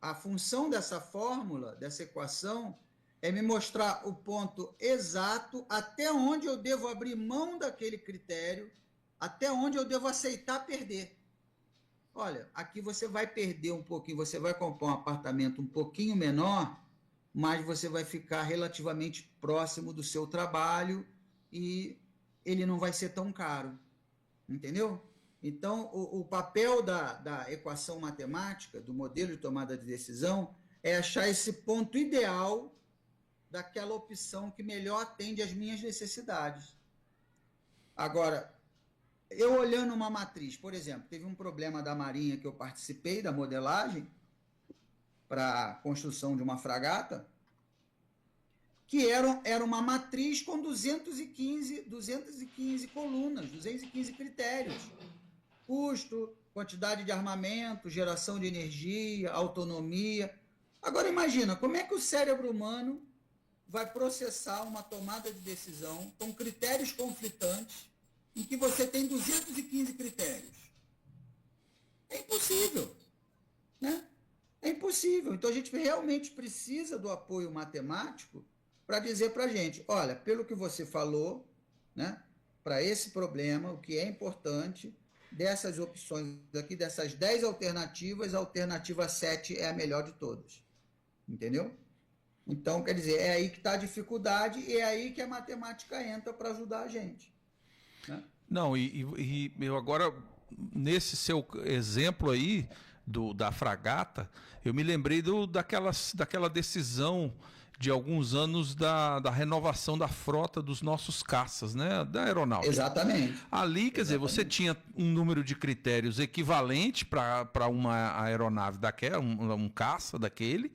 A função dessa fórmula, dessa equação, é me mostrar o ponto exato até onde eu devo abrir mão daquele critério, até onde eu devo aceitar perder. Olha, aqui você vai perder um pouquinho, você vai comprar um apartamento um pouquinho menor, mas você vai ficar relativamente próximo do seu trabalho e ele não vai ser tão caro. Entendeu? Então, o papel da equação matemática, do modelo de tomada de decisão, é achar esse ponto ideal daquela opção que melhor atende às minhas necessidades. Agora, eu olhando uma matriz, por exemplo, teve um problema da Marinha que eu participei da modelagem para a construção de uma fragata, que era uma matriz com 215 colunas, 215 critérios. Custo, quantidade de armamento, geração de energia, autonomia. Agora imagina, como é que o cérebro humano vai processar uma tomada de decisão com critérios conflitantes em que você tem 215 critérios? É impossível, né? É impossível. Então a gente realmente precisa do apoio matemático para dizer para a gente, olha, pelo que você falou, né, para esse problema, o que é importante, dessas opções aqui, dessas 10 alternativas, a alternativa 7 é a melhor de todas. Entendeu? Então, quer dizer, é aí que está a dificuldade e é aí que a matemática entra para ajudar a gente. Né? Não, e eu agora, nesse seu exemplo aí, da fragata, eu me lembrei daquela decisão de alguns anos da renovação da frota dos nossos caças, né? Da aeronáutica. Exatamente. Ali, quer dizer, você tinha um número de critérios equivalente para uma aeronave daquela, um caça daquele,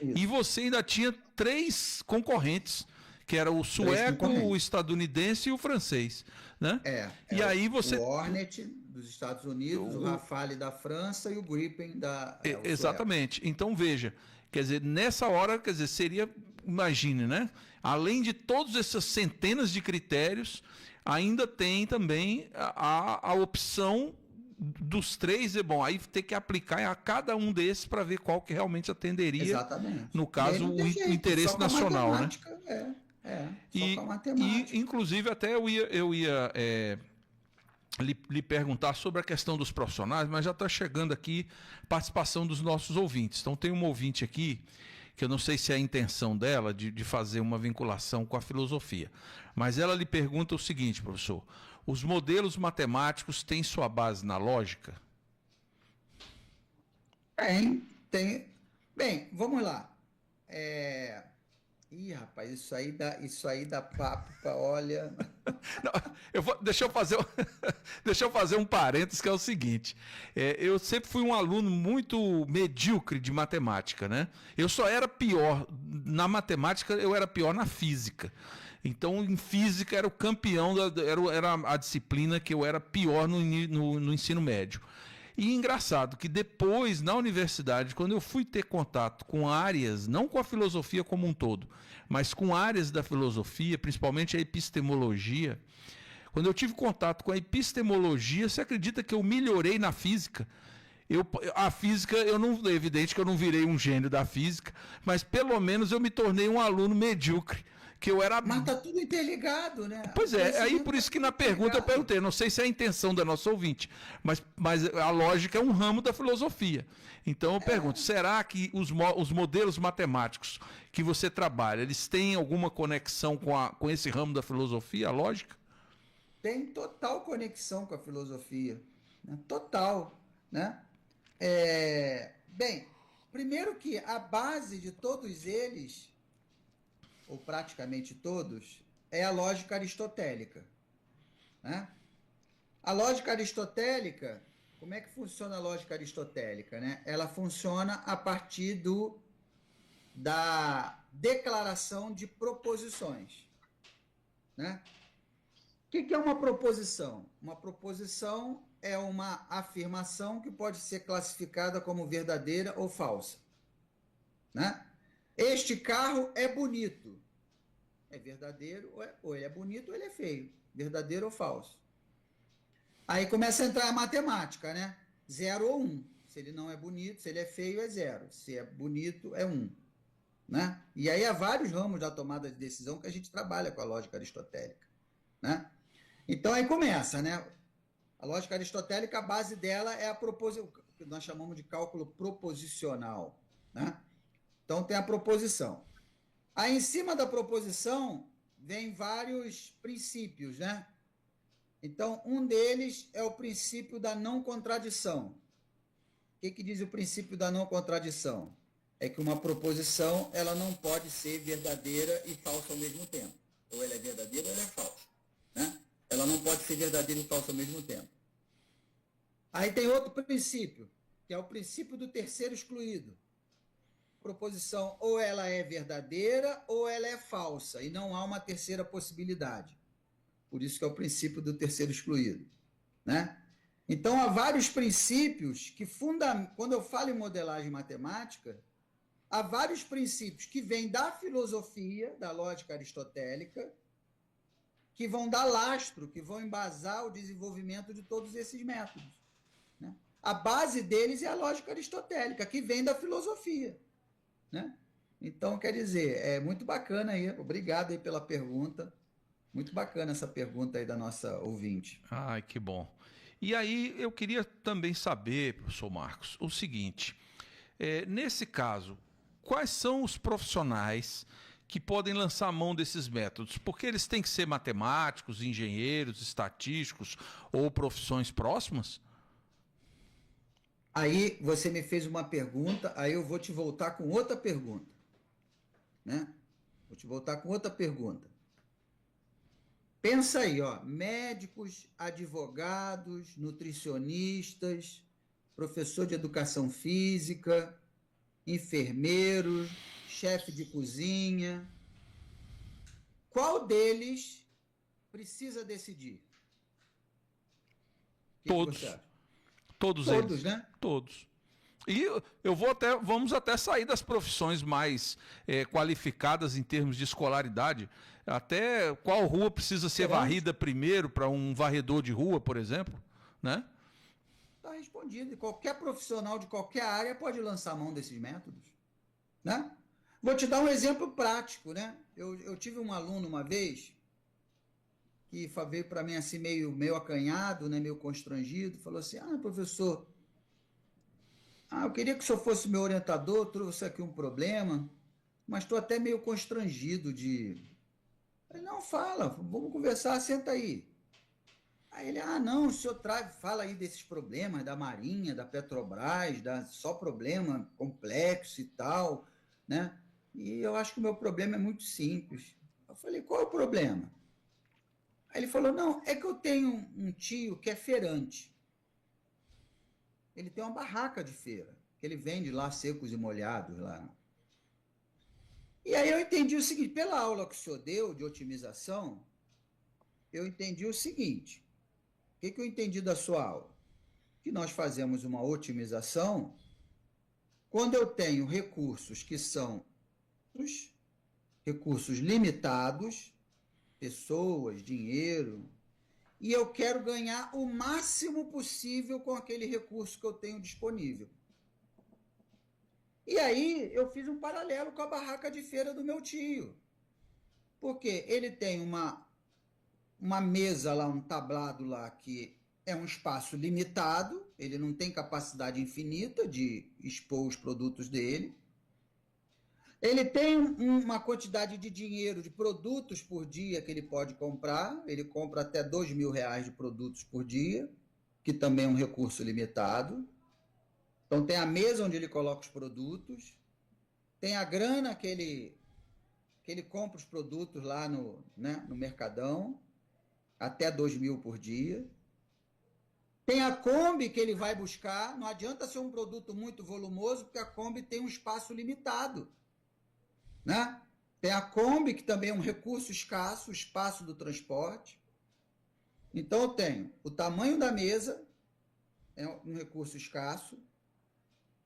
e você ainda tinha 3 concorrentes, que era o sueco, o estadunidense e o francês, né? E aí você... O Hornet dos Estados Unidos, o Rafale da França e o Gripen exatamente. Então, veja, quer dizer, nessa hora, quer dizer, seria, imagine, né? Além de todas essas centenas de critérios, ainda tem também a opção dos 3, bom, aí tem que aplicar a cada um desses para ver qual que realmente atenderia, exatamente. No caso, o interesse nacional, né? Só com a matemática. E, inclusive, até eu ia lhe perguntar sobre a questão dos profissionais, mas já está chegando aqui participação dos nossos ouvintes. Então, tem uma ouvinte aqui, que eu não sei se é a intenção dela de fazer uma vinculação com a filosofia, mas ela lhe pergunta o seguinte, professor: os modelos matemáticos têm sua base na lógica? Tem. Bem, vamos lá. Ih, rapaz, isso aí dá papo para, olha... Não, deixa eu fazer um parênteses, que é o seguinte. Eu sempre fui um aluno muito medíocre de matemática, né? Eu só era pior na matemática, eu era pior na física. Então, em física, era o campeão, era a disciplina que eu era pior no ensino médio. E engraçado que depois, na universidade, quando eu fui ter contato com áreas, não com a filosofia como um todo, mas com áreas da filosofia, principalmente a epistemologia, quando eu tive contato com a epistemologia, você acredita que eu melhorei na física? A física, é evidente que eu não virei um gênio da física, mas pelo menos eu me tornei um aluno medíocre. Mas tá tudo interligado, né? Pois é, aí por isso que na pergunta eu perguntei, não sei se é a intenção da nossa ouvinte, mas a lógica é um ramo da filosofia. Então eu pergunto, será que os modelos matemáticos que você trabalha, eles têm alguma conexão com esse ramo da filosofia, a lógica? Tem total conexão com a filosofia, né? Total, né? Bem, primeiro que a base de todos eles, ou praticamente todos, é a lógica aristotélica, né? A lógica aristotélica, como é que funciona a lógica aristotélica, né? Ela funciona a partir da declaração de proposições, né? O que é uma proposição? Uma proposição é uma afirmação que pode ser classificada como verdadeira ou falsa, né? Este carro é bonito. É verdadeiro, ou ele é bonito ou ele é feio. Verdadeiro ou falso. Aí começa a entrar a matemática, né? 0 ou 1. Se ele não é bonito, se ele é feio, é 0. Se é bonito, é 1. Né? E aí há vários ramos da tomada de decisão que a gente trabalha com a lógica aristotélica, né? Então aí começa, né? A lógica aristotélica, a base dela é a proposição, que nós chamamos de cálculo proposicional, né? Então tem a proposição. Aí em cima da proposição vem vários princípios, né? Então um deles é o princípio da não contradição. O que diz o princípio da não contradição? É que uma proposição ela não pode ser verdadeira e falsa ao mesmo tempo. Ou ela é verdadeira ou ela é falsa, né? Ela não pode ser verdadeira e falsa ao mesmo tempo. Aí tem outro princípio, que é o princípio do terceiro excluído. Proposição ou ela é verdadeira ou ela é falsa, e não há uma terceira possibilidade. Por isso que é o princípio do terceiro excluído, né? Então, há vários princípios que, quando eu falo em modelagem matemática, há vários princípios que vêm da filosofia, da lógica aristotélica, que vão dar lastro, que vão embasar o desenvolvimento de todos esses métodos, né? A base deles é a lógica aristotélica, que vem da filosofia, né? Então, quer dizer, é muito bacana aí, obrigado aí pela pergunta, muito bacana essa pergunta aí da nossa ouvinte. Ai, que bom. E aí eu queria também saber, professor Marcos, o seguinte, nesse caso, quais são os profissionais que podem lançar a mão desses métodos? Porque eles têm que ser matemáticos, engenheiros, estatísticos ou profissões próximas? Aí você me fez uma pergunta, aí eu vou te voltar com outra pergunta, né? Vou te voltar com outra pergunta. Pensa aí, ó, médicos, advogados, nutricionistas, professor de educação física, enfermeiro, chefe de cozinha. Qual deles precisa decidir? O que Todos. que você acha? Todos Todos, eles. né? Todos. E vamos até sair das profissões mais qualificadas em termos de escolaridade. Até qual rua precisa ser varrida primeiro para um varredor de rua, por exemplo, né? Está respondido. Qualquer profissional de qualquer área pode lançar mão desses métodos, né? Vou te dar um exemplo prático, né? Eu tive um aluno uma vez que veio para mim assim meio acanhado, né? Meio constrangido, falou assim: professor, eu queria que o senhor fosse meu orientador, trouxe aqui um problema, mas estou até meio constrangido de... Falei, não, fala, vamos conversar, senta aí. Aí ele, não, o senhor fala aí desses problemas da Marinha, da Petrobras, só problema complexo e tal, né? E eu acho que o meu problema é muito simples. Eu falei, qual é o problema? Aí ele falou, não, é que eu tenho um tio que é feirante. Ele tem uma barraca de feira, que ele vende lá secos e molhados lá. E aí eu entendi o seguinte, pela aula que o senhor deu de otimização, eu entendi o seguinte. O que eu entendi da sua aula? Que nós fazemos uma otimização quando eu tenho recursos que são recursos limitados, pessoas, dinheiro, e eu quero ganhar o máximo possível com aquele recurso que eu tenho disponível. E aí eu fiz um paralelo com a barraca de feira do meu tio. Porque ele tem uma mesa lá, um tablado lá, que é um espaço limitado, ele não tem capacidade infinita de expor os produtos dele. Ele tem uma quantidade de dinheiro, de produtos por dia que ele pode comprar, ele compra até R$2.000 de produtos por dia, que também é um recurso limitado. Então tem a mesa onde ele coloca os produtos, tem a grana que ele compra os produtos lá no Mercadão, até 2.000 por dia. Tem a Kombi que ele vai buscar, não adianta ser um produto muito volumoso, porque a Kombi tem um espaço limitado, né? Tem a Kombi, que também é um recurso escasso, o espaço do transporte. Então eu tenho o tamanho da mesa, é um recurso escasso.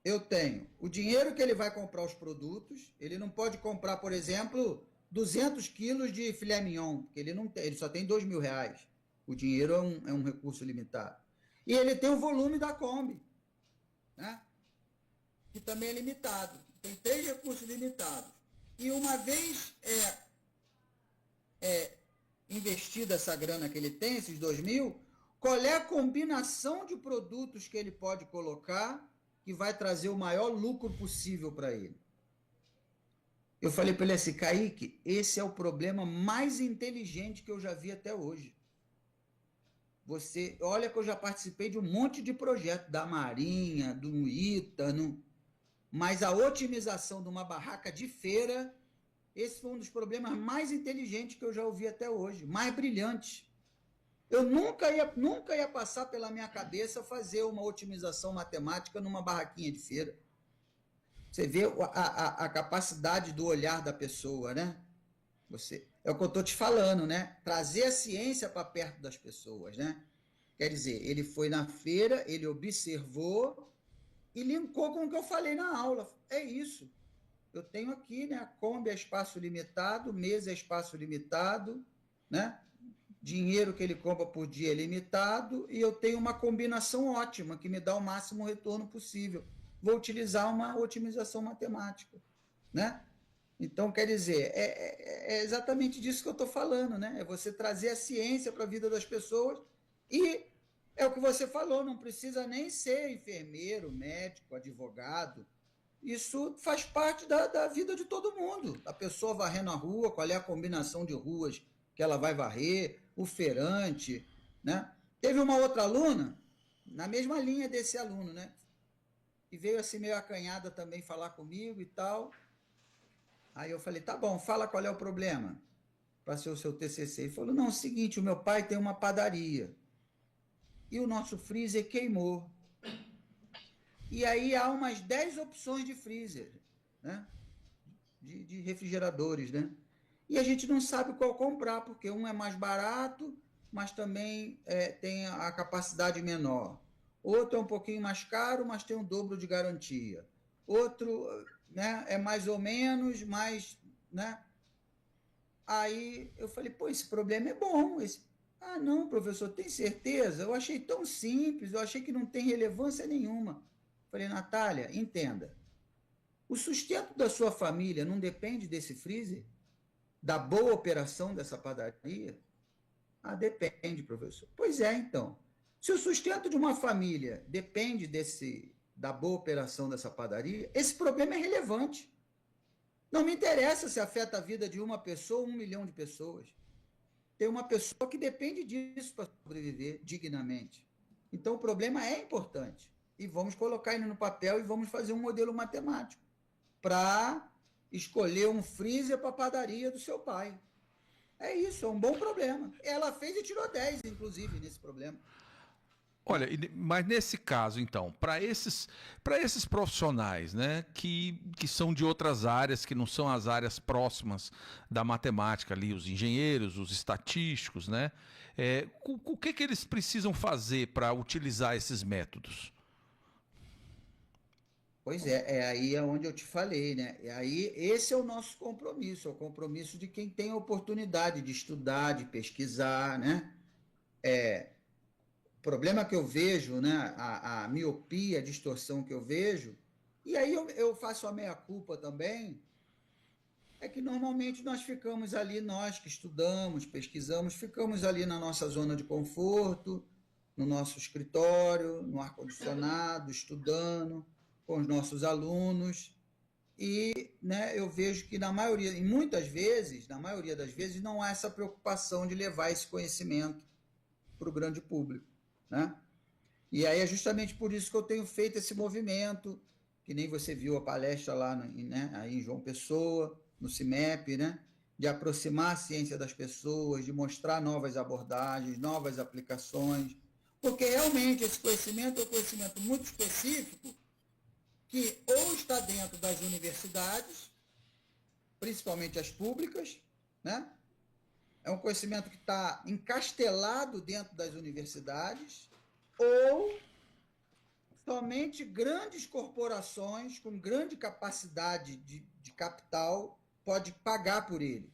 Eu tenho o dinheiro que ele vai comprar os produtos, ele não pode comprar, por exemplo, 200 quilos de filé mignon, porque ele só tem R$2.000. O dinheiro é um recurso limitado. E ele tem o volume da Kombi, né? Que também é limitado. Tem 3 recursos limitados. E uma vez investida essa grana que ele tem, esses 2.000, qual é a combinação de produtos que ele pode colocar que vai trazer o maior lucro possível para ele? Eu falei para ele assim, Kaique, esse é o problema mais inteligente que eu já vi até hoje. Olha que eu já participei de um monte de projetos, da Marinha, do ITA, mas a otimização de uma barraca de feira, esse foi um dos problemas mais inteligentes que eu já ouvi até hoje, mais brilhantes. Eu nunca ia passar pela minha cabeça fazer uma otimização matemática numa barraquinha de feira. Você vê a capacidade do olhar da pessoa, né? É o que eu estou te falando, né? Trazer a ciência para perto das pessoas, né? Quer dizer, ele foi na feira, ele observou e linkou com o que eu falei na aula. É isso. Eu tenho aqui, né? A Kombi é espaço limitado, mesa é espaço limitado, né? Dinheiro que ele compra por dia é limitado e eu tenho uma combinação ótima que me dá o máximo retorno possível. Vou utilizar uma otimização matemática, né? Então, quer dizer, é exatamente disso que eu estou falando, né? É você trazer a ciência para a vida das pessoas e é o que você falou, não precisa nem ser enfermeiro, médico, advogado. Isso faz parte da vida de todo mundo. A pessoa varrendo a rua, qual é a combinação de ruas que ela vai varrer, o feirante, né? Teve uma outra aluna, na mesma linha desse aluno, né? e veio assim meio acanhada também falar comigo e tal. Aí eu falei, tá bom, fala qual é o problema para ser o seu TCC. Ele falou, não, é o seguinte, o meu pai tem uma padaria e o nosso freezer queimou. E aí há umas 10 opções de freezer, né? De refrigeradores, né? E a gente não sabe qual comprar, porque um é mais barato, mas também tem a capacidade menor. Outro é um pouquinho mais caro, mas tem o dobro de garantia. Outro, né, é mais ou menos, mas, né? Aí eu falei, pô, esse problema é bom. Ah, não, professor, tem certeza? Eu achei tão simples, eu achei que não tem relevância nenhuma. Falei, Natália, entenda. O sustento da sua família não depende desse freezer? Da boa operação dessa padaria? Ah, depende, professor. Pois é, então. Se o sustento de uma família depende da boa operação dessa padaria, esse problema é relevante. Não me interessa se afeta a vida de uma pessoa ou 1 milhão de pessoas. Tem uma pessoa que depende disso para sobreviver dignamente. Então, o problema é importante. E vamos colocar ele no papel e vamos fazer um modelo matemático para escolher um freezer para a padaria do seu pai. É isso, é um bom problema. Ela fez e tirou 10, inclusive, nesse problema. Olha, mas nesse caso, então, para esses profissionais, né, que são de outras áreas, que não são as áreas próximas da matemática ali, os engenheiros, os estatísticos, né, o que eles precisam fazer para utilizar esses métodos? Pois é aí é onde eu te falei, né? E aí esse é o nosso compromisso, é o compromisso de quem tem a oportunidade de estudar, de pesquisar, né? O problema que eu vejo, né? A miopia, a distorção que eu vejo, e aí eu faço a meia-culpa também, é que normalmente nós ficamos ali, nós que estudamos, pesquisamos, ficamos ali na nossa zona de conforto, no nosso escritório, no ar-condicionado, estudando com os nossos alunos, e, né, eu vejo que na maioria das vezes, não há essa preocupação de levar esse conhecimento para o grande público, né? E aí é justamente por isso que eu tenho feito esse movimento, que nem você viu a palestra lá, né, aí em João Pessoa, no CIMEP, né, de aproximar a ciência das pessoas, de mostrar novas abordagens, novas aplicações, porque realmente esse conhecimento é um conhecimento muito específico, que ou está dentro das universidades, principalmente as públicas, né? É um conhecimento que está encastelado dentro das universidades, ou somente grandes corporações com grande capacidade de capital pode pagar por ele,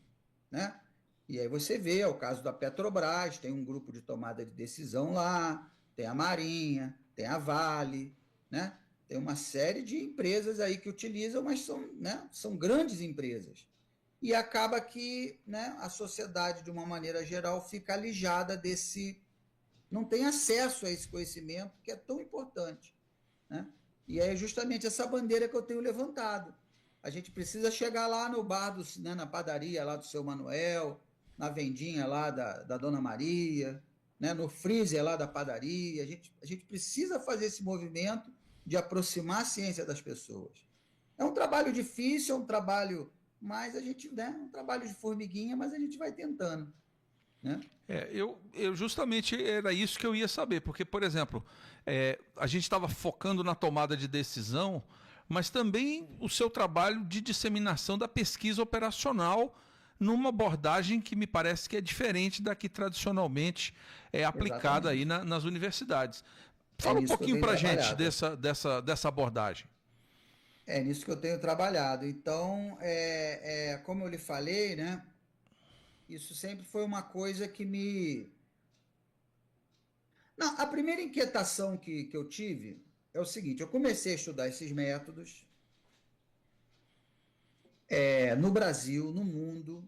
né? E aí você vê, é o caso da Petrobras, tem um grupo de tomada de decisão lá, tem a Marinha, tem a Vale, né? Tem uma série de empresas aí que utilizam, mas são grandes empresas. E acaba que, né, a sociedade, de uma maneira geral, fica alijada não tem acesso a esse conhecimento que é tão importante, né? E é justamente essa bandeira que eu tenho levantado. A gente precisa chegar lá no bar, né, na padaria lá do seu Manuel, na vendinha lá da Dona Maria, né, no freezer lá da padaria. A gente precisa fazer esse movimento de aproximar a ciência das pessoas. É um trabalho difícil, é um trabalho, mas a gente, né, um trabalho de formiguinha, mas a gente vai tentando, né? Eu justamente era isso que eu ia saber, porque, por exemplo, a gente estava focando na tomada de decisão, mas também o seu trabalho de disseminação da pesquisa operacional numa abordagem que me parece que é diferente da que tradicionalmente é aplicada aí nas universidades. Fala um pouquinho para a gente dessa abordagem. É nisso que eu tenho trabalhado. Então, como eu lhe falei, né, isso sempre foi uma coisa que me... Não, a primeira inquietação que eu tive é o seguinte: eu comecei a estudar esses métodos no Brasil, no mundo,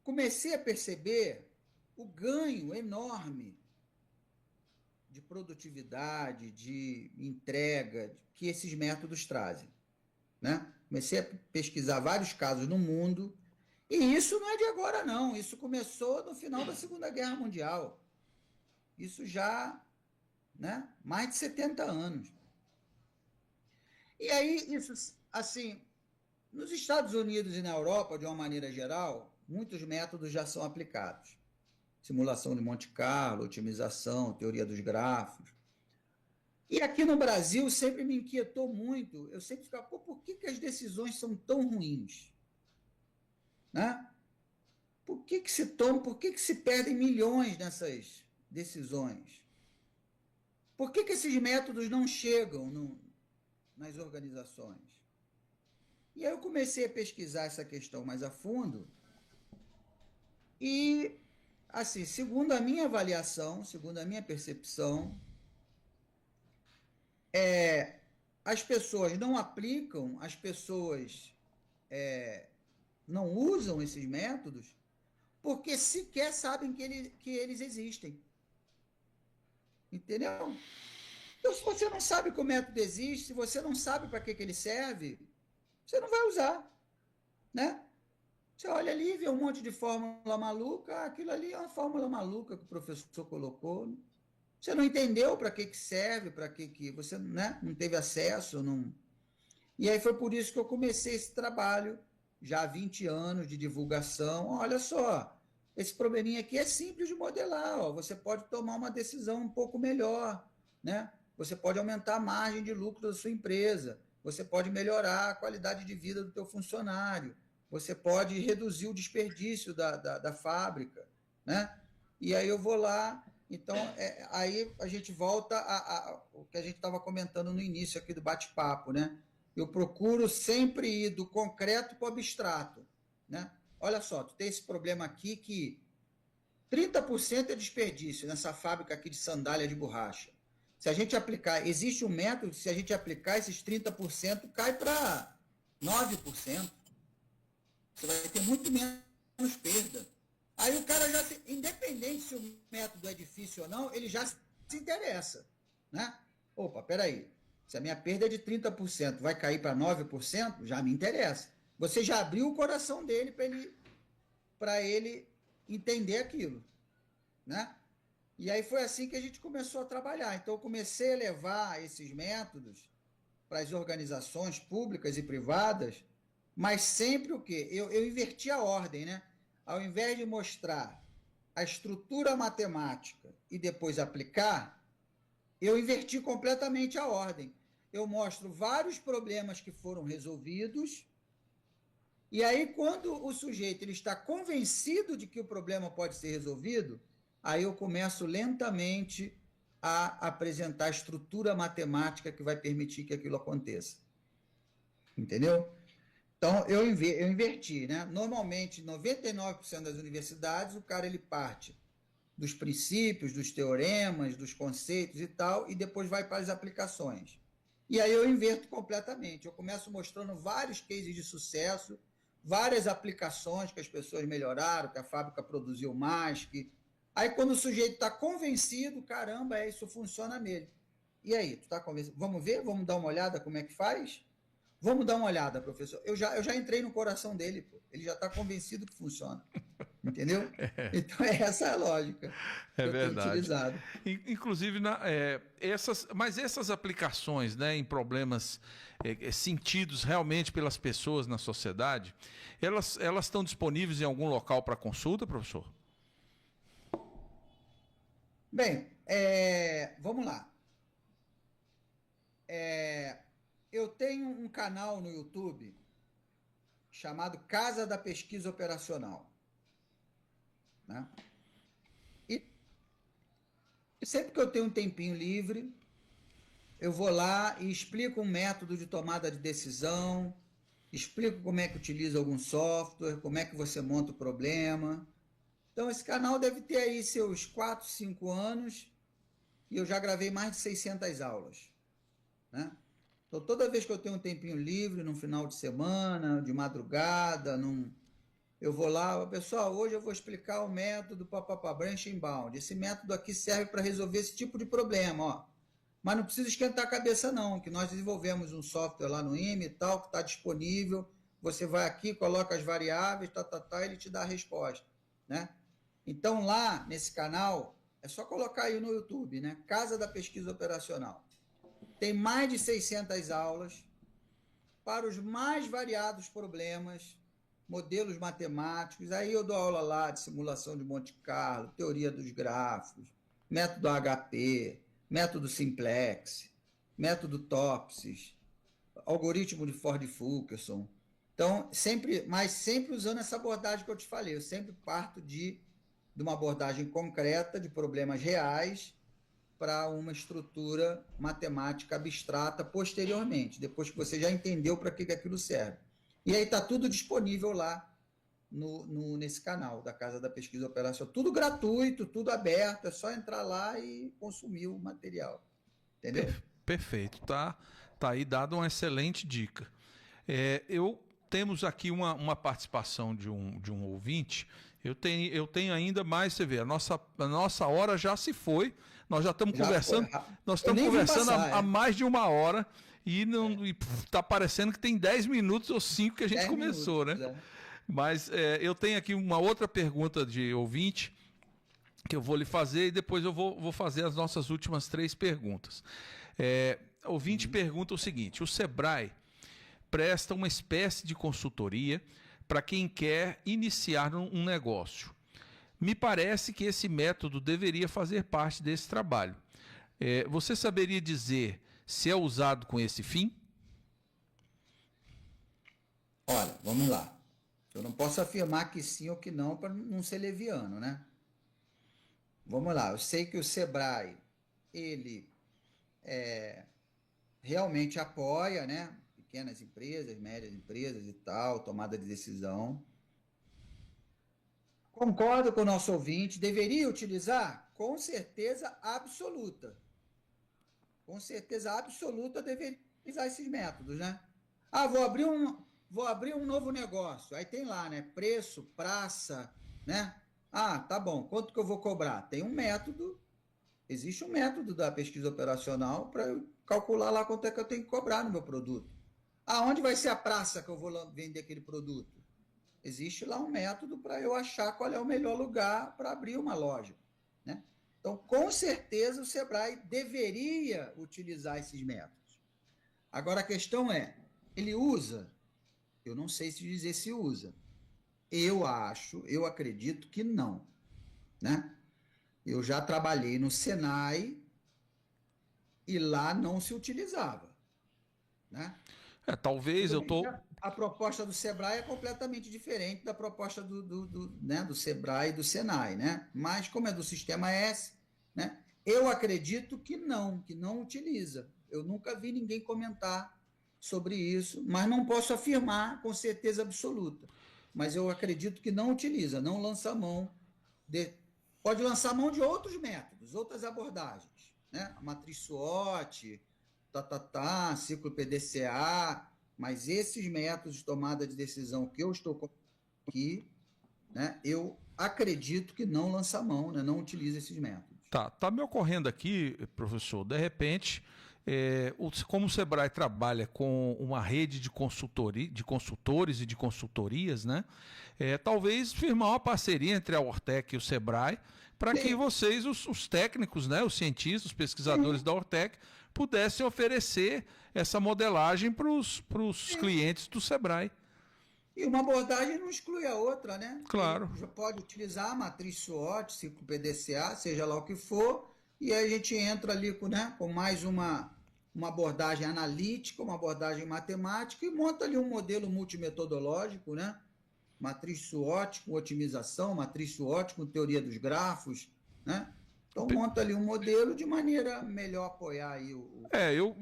comecei a perceber o ganho enorme de produtividade, de entrega que esses métodos trazem, né? Comecei a pesquisar vários casos no mundo, e isso não é de agora, não. Isso começou no final da Segunda Guerra Mundial. Isso já, né, mais de 70 anos. E aí, isso, assim, nos Estados Unidos e na Europa, de uma maneira geral, muitos métodos já são aplicados. Simulação de Monte Carlo, otimização, teoria dos grafos. E aqui no Brasil sempre me inquietou muito, eu sempre ficava, por que as decisões são tão ruins? Né? Por que se perdem milhões nessas decisões? Por que esses métodos não chegam nas organizações? E aí eu comecei a pesquisar essa questão mais a fundo e, assim, segundo a minha avaliação, segundo a minha percepção, as pessoas não aplicam, as pessoas não usam esses métodos porque sequer sabem que eles existem. Entendeu? Então, se você não sabe que o método existe, se você não sabe para que ele serve, você não vai usar, né? Você olha ali, vê um monte de fórmula maluca, aquilo ali é uma fórmula maluca que o professor colocou. Você não entendeu para que serve, para que você, né, não teve acesso. Não... E aí foi por isso que eu comecei esse trabalho, já há 20 anos de divulgação. Olha só, esse probleminha aqui é simples de modelar, ó. Você pode tomar uma decisão um pouco melhor, né? Você pode aumentar a margem de lucro da sua empresa, você pode melhorar a qualidade de vida do teu funcionário, você pode reduzir o desperdício da fábrica, né? E aí eu vou lá, então, aí a gente volta ao que a gente estava comentando no início aqui do bate-papo, né? Eu procuro sempre ir do concreto para o abstrato, né? Olha só, tu tem esse problema aqui que 30% é desperdício nessa fábrica aqui de sandália de borracha. Se a gente aplicar, existe um método, se a gente aplicar esses 30%, cai para 9%. Você vai ter muito menos perda. Aí o cara já, independente se o método é difícil ou não, ele já se interessa, né? Opa, peraí, se a minha perda é de 30%, vai cair para 9%, já me interessa. Você já abriu o coração dele para ele entender aquilo, né? E aí foi assim que a gente começou a trabalhar. Então eu comecei a levar esses métodos para as organizações públicas e privadas, mas sempre o quê? Eu inverti a ordem, né? Ao invés de mostrar a estrutura matemática e depois aplicar, eu inverti completamente a ordem. Eu mostro vários problemas que foram resolvidos, e aí quando o sujeito ele está convencido de que o problema pode ser resolvido, aí eu começo lentamente a apresentar a estrutura matemática que vai permitir que aquilo aconteça. Entendeu? Então, eu inverti, né? Normalmente, 99% das universidades, o cara ele parte dos princípios, dos teoremas, dos conceitos e tal, e depois vai para as aplicações. E aí eu inverto completamente. Eu começo mostrando vários cases de sucesso, várias aplicações que as pessoas melhoraram, que a fábrica produziu mais, que... Aí, quando o sujeito está convencido, caramba, isso funciona nele. E aí, tu está convencido? Vamos ver? Vamos dar uma olhada como é que faz? Vamos dar uma olhada, professor. Eu já entrei no coração dele, pô. Ele já está convencido que funciona. Entendeu? Então, essa é a lógica que eu tenho utilizado. Inclusive, essas aplicações, né, em problemas sentidos realmente pelas pessoas na sociedade, elas estão disponíveis em algum local para consulta, professor? Bem, vamos lá. Eu tenho um canal no YouTube chamado Casa da Pesquisa Operacional, né? E sempre que eu tenho um tempinho livre, eu vou lá e explico um método de tomada de decisão, explico como é que utiliza algum software, como é que você monta o problema. Então, esse canal deve ter aí seus 4, 5 anos e eu já gravei mais de 600 aulas, né? Então, toda vez que eu tenho um tempinho livre, num final de semana, de madrugada, eu vou lá, pessoal, hoje eu vou explicar o método Branch Inbound. Esse método aqui serve para resolver esse tipo de problema, ó. Mas não precisa esquentar a cabeça não, que nós desenvolvemos um software lá no IME e tal, que está disponível, você vai aqui, coloca as variáveis, ele te dá a resposta, né? Então, lá nesse canal, É só colocar aí no YouTube, né? Casa da Pesquisa Operacional. Tem mais de 600 aulas para os mais variados problemas, modelos matemáticos. Aí eu dou aula lá de simulação de Monte Carlo, teoria dos grafos, método HP, método simplex, método Topsis, algoritmo de Ford-Fulkerson. Então, sempre usando essa abordagem que eu te falei. Eu sempre parto de uma abordagem concreta de problemas reais para uma estrutura matemática abstrata posteriormente, depois que você já entendeu para que aquilo serve. E aí está tudo disponível lá nesse canal da Casa da Pesquisa Operacional. Tudo gratuito, tudo aberto, é só entrar lá e consumir o material. Entendeu? Perfeito, tá aí dado uma excelente dica. Temos aqui uma participação de um ouvinte. Eu tenho ainda mais, você vê, a nossa hora já se foi. Nós já estamos conversando. Nós estamos conversando há mais de uma hora e está parecendo que tem 10 minutos ou 5 que a gente começou, né? Mas eu tenho aqui uma outra pergunta de ouvinte que eu vou lhe fazer e depois eu vou fazer as nossas últimas 3 perguntas. Ouvinte pergunta o seguinte: o Sebrae presta uma espécie de consultoria para quem quer iniciar um negócio. Me parece que esse método deveria fazer parte desse trabalho. Você saberia dizer se é usado com esse fim? Olha, vamos lá. Eu não posso afirmar que sim ou que não para não ser leviano, né? Vamos lá. Eu sei que o Sebrae, ele realmente apoia, né? Pequenas empresas, médias empresas e tal, tomada de decisão. Concordo com o nosso ouvinte. Deveria utilizar? Com certeza absoluta. Com certeza absoluta deveria utilizar esses métodos, né? Vou abrir um novo negócio. Aí tem lá, né? Preço, praça, né? Tá bom. Quanto que eu vou cobrar? Tem um método. Existe um método da pesquisa operacional para eu calcular lá quanto é que eu tenho que cobrar no meu produto. Onde vai ser a praça que eu vou vender aquele produto? Existe lá um método para eu achar qual é o melhor lugar para abrir uma loja, né? Então, com certeza, o Sebrae deveria utilizar esses métodos. Agora, a questão é, ele usa? Eu não sei se dizer se usa. Eu acredito que não, né? Eu já trabalhei no Senai e lá não se utilizava, né? Talvez A proposta do Sebrae é completamente diferente da proposta do Sebrae e do Senai, né? Mas como é do Sistema S, né? Eu acredito que não utiliza. Eu nunca vi ninguém comentar sobre isso, mas não posso afirmar com certeza absoluta. Mas eu acredito que não utiliza, não lança mão pode lançar mão de outros métodos, outras abordagens, né? A matriz SWOT, ciclo PDCA, mas esses métodos de tomada de decisão que eu estou aqui, né, eu acredito que não lança mão, né, não utiliza esses métodos. Tá me ocorrendo aqui, professor, de repente, como o Sebrae trabalha com uma rede de consultores e de consultorias, né, talvez firmar uma parceria entre a Ortec e o Sebrae para que vocês, os técnicos, né, os cientistas, os pesquisadores da Ortec, pudessem oferecer essa modelagem para os clientes do Sebrae. E uma abordagem não exclui a outra, né? Claro. Já pode utilizar a matriz SWOT, ciclo PDCA, seja lá o que for, e aí a gente entra ali com mais uma abordagem analítica, uma abordagem matemática, e monta ali um modelo multimetodológico, né? Matriz SWOT com otimização, matriz SWOT com teoria dos grafos, né? Então monta ali um modelo de maneira melhor apoiar aí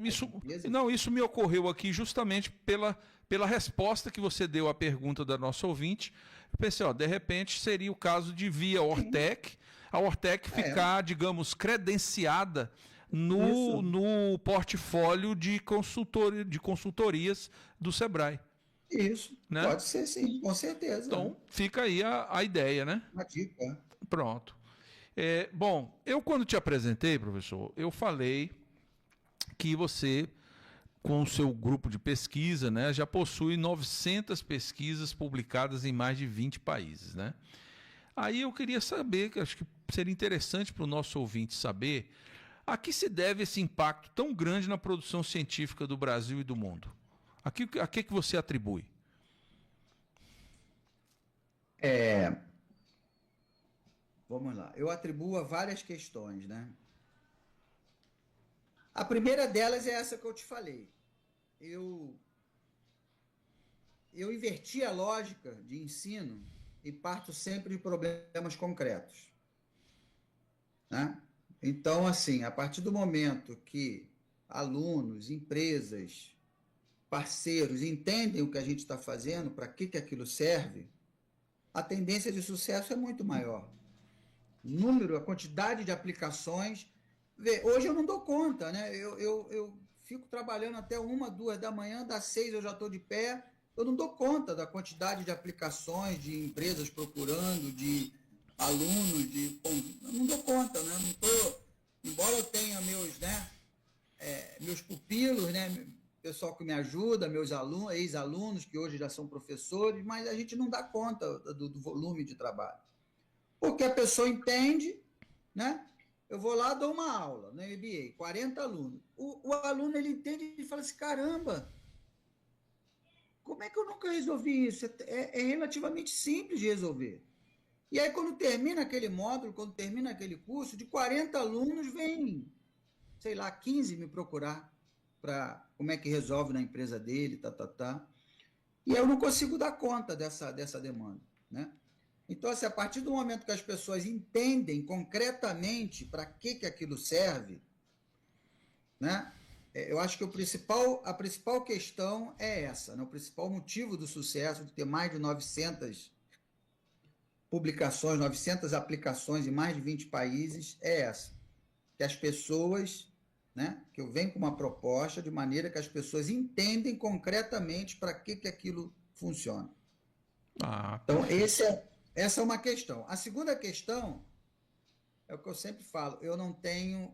isso me ocorreu aqui justamente pela resposta que você deu à pergunta da nossa ouvinte. Eu pensei, de repente seria o caso de via Ortec, a Ortec ficar, digamos, credenciada no portfólio de consultorias do Sebrae. Isso, né? Pode ser sim, com certeza. Então, fica aí a ideia, né? Uma dica. Pronto. Bom, eu quando te apresentei, professor, eu falei que você, com o seu grupo de pesquisa, né, já possui 900 pesquisas publicadas em mais de 20 países, né? Aí eu queria saber, que acho que seria interessante para o nosso ouvinte saber, a que se deve esse impacto tão grande na produção científica do Brasil e do mundo? A que você atribui? Vamos lá. Eu atribuo a várias questões, né? A primeira delas é essa que eu te falei. Eu inverti a lógica de ensino e parto sempre de problemas concretos, né? Então, assim, a partir do momento que alunos, empresas, parceiros entendem o que a gente está fazendo, para que aquilo serve, a tendência de sucesso é muito maior. A quantidade de aplicações. Hoje eu não dou conta, né? Eu fico trabalhando até 1, 2 da manhã, das 6 eu já estou de pé. Eu não dou conta da quantidade de aplicações, de empresas procurando, de alunos, eu não dou conta, né? Não tô, embora eu tenha meus pupilos, né? Pessoal que me ajuda, meus alunos, ex-alunos que hoje já são professores, mas a gente não dá conta do volume de trabalho. Porque a pessoa entende, né? Eu vou lá, dou uma aula na MBA, 40 alunos. O aluno, ele entende e fala assim, caramba, como é que eu nunca resolvi isso? É relativamente simples de resolver. E aí, quando termina aquele módulo, quando termina aquele curso, de 40 alunos, vem, sei lá, 15 me procurar para como é que resolve na empresa dele, E aí eu não consigo dar conta dessa demanda, né? Então, assim, a partir do momento que as pessoas entendem concretamente para que aquilo serve, né? Eu acho que a principal questão é essa, né? O principal motivo do sucesso de ter mais de 900 publicações, 900 aplicações em mais de 20 países é essa, que as pessoas, né? Que eu venho com uma proposta de maneira que as pessoas entendem concretamente para que aquilo funciona. Então, essa é uma questão. A segunda questão é o que eu sempre falo, eu não tenho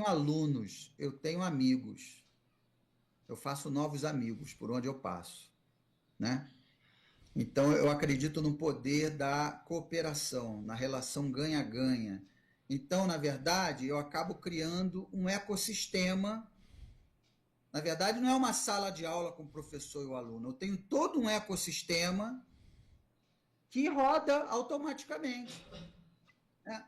alunos, eu tenho amigos. Eu faço novos amigos por onde eu passo, né? Então, eu acredito no poder da cooperação, na relação ganha-ganha. Então, na verdade, eu acabo criando um ecossistema. Na verdade, não é uma sala de aula com o professor e o aluno. Eu tenho todo um ecossistema que roda automaticamente, né?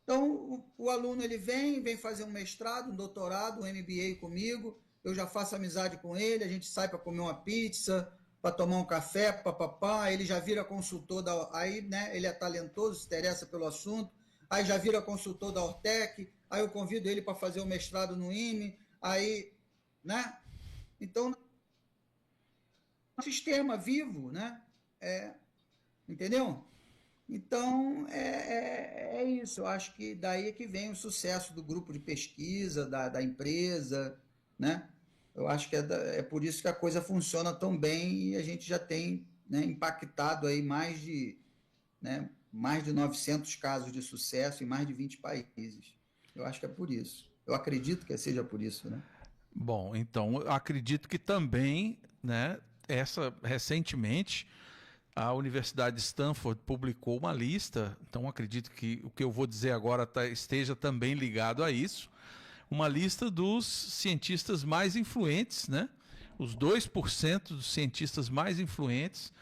Então, o aluno ele vem fazer um mestrado, um doutorado, um MBA comigo, eu já faço amizade com ele, a gente sai para comer uma pizza, para tomar um café, papapá, ele já vira consultor aí, né? Ele é talentoso, se interessa pelo assunto, aí já vira consultor da Ortec, aí eu convido ele para fazer o mestrado no IME, aí, né? Então, um sistema vivo, né? Entendeu? Então, é isso. Eu acho que daí é que vem o sucesso do grupo de pesquisa, da empresa, né? Eu acho que é por isso que a coisa funciona tão bem e a gente já tem, né, impactado aí mais de 900 casos de sucesso em mais de 20 países. Eu acho que é por isso. Eu acredito que seja por isso, né? Bom, então, eu acredito que também, né, recentemente, a Universidade de Stanford publicou uma lista, então acredito que o que eu vou dizer agora esteja também ligado a isso, uma lista dos cientistas mais influentes, né? Os 2% dos cientistas mais influentes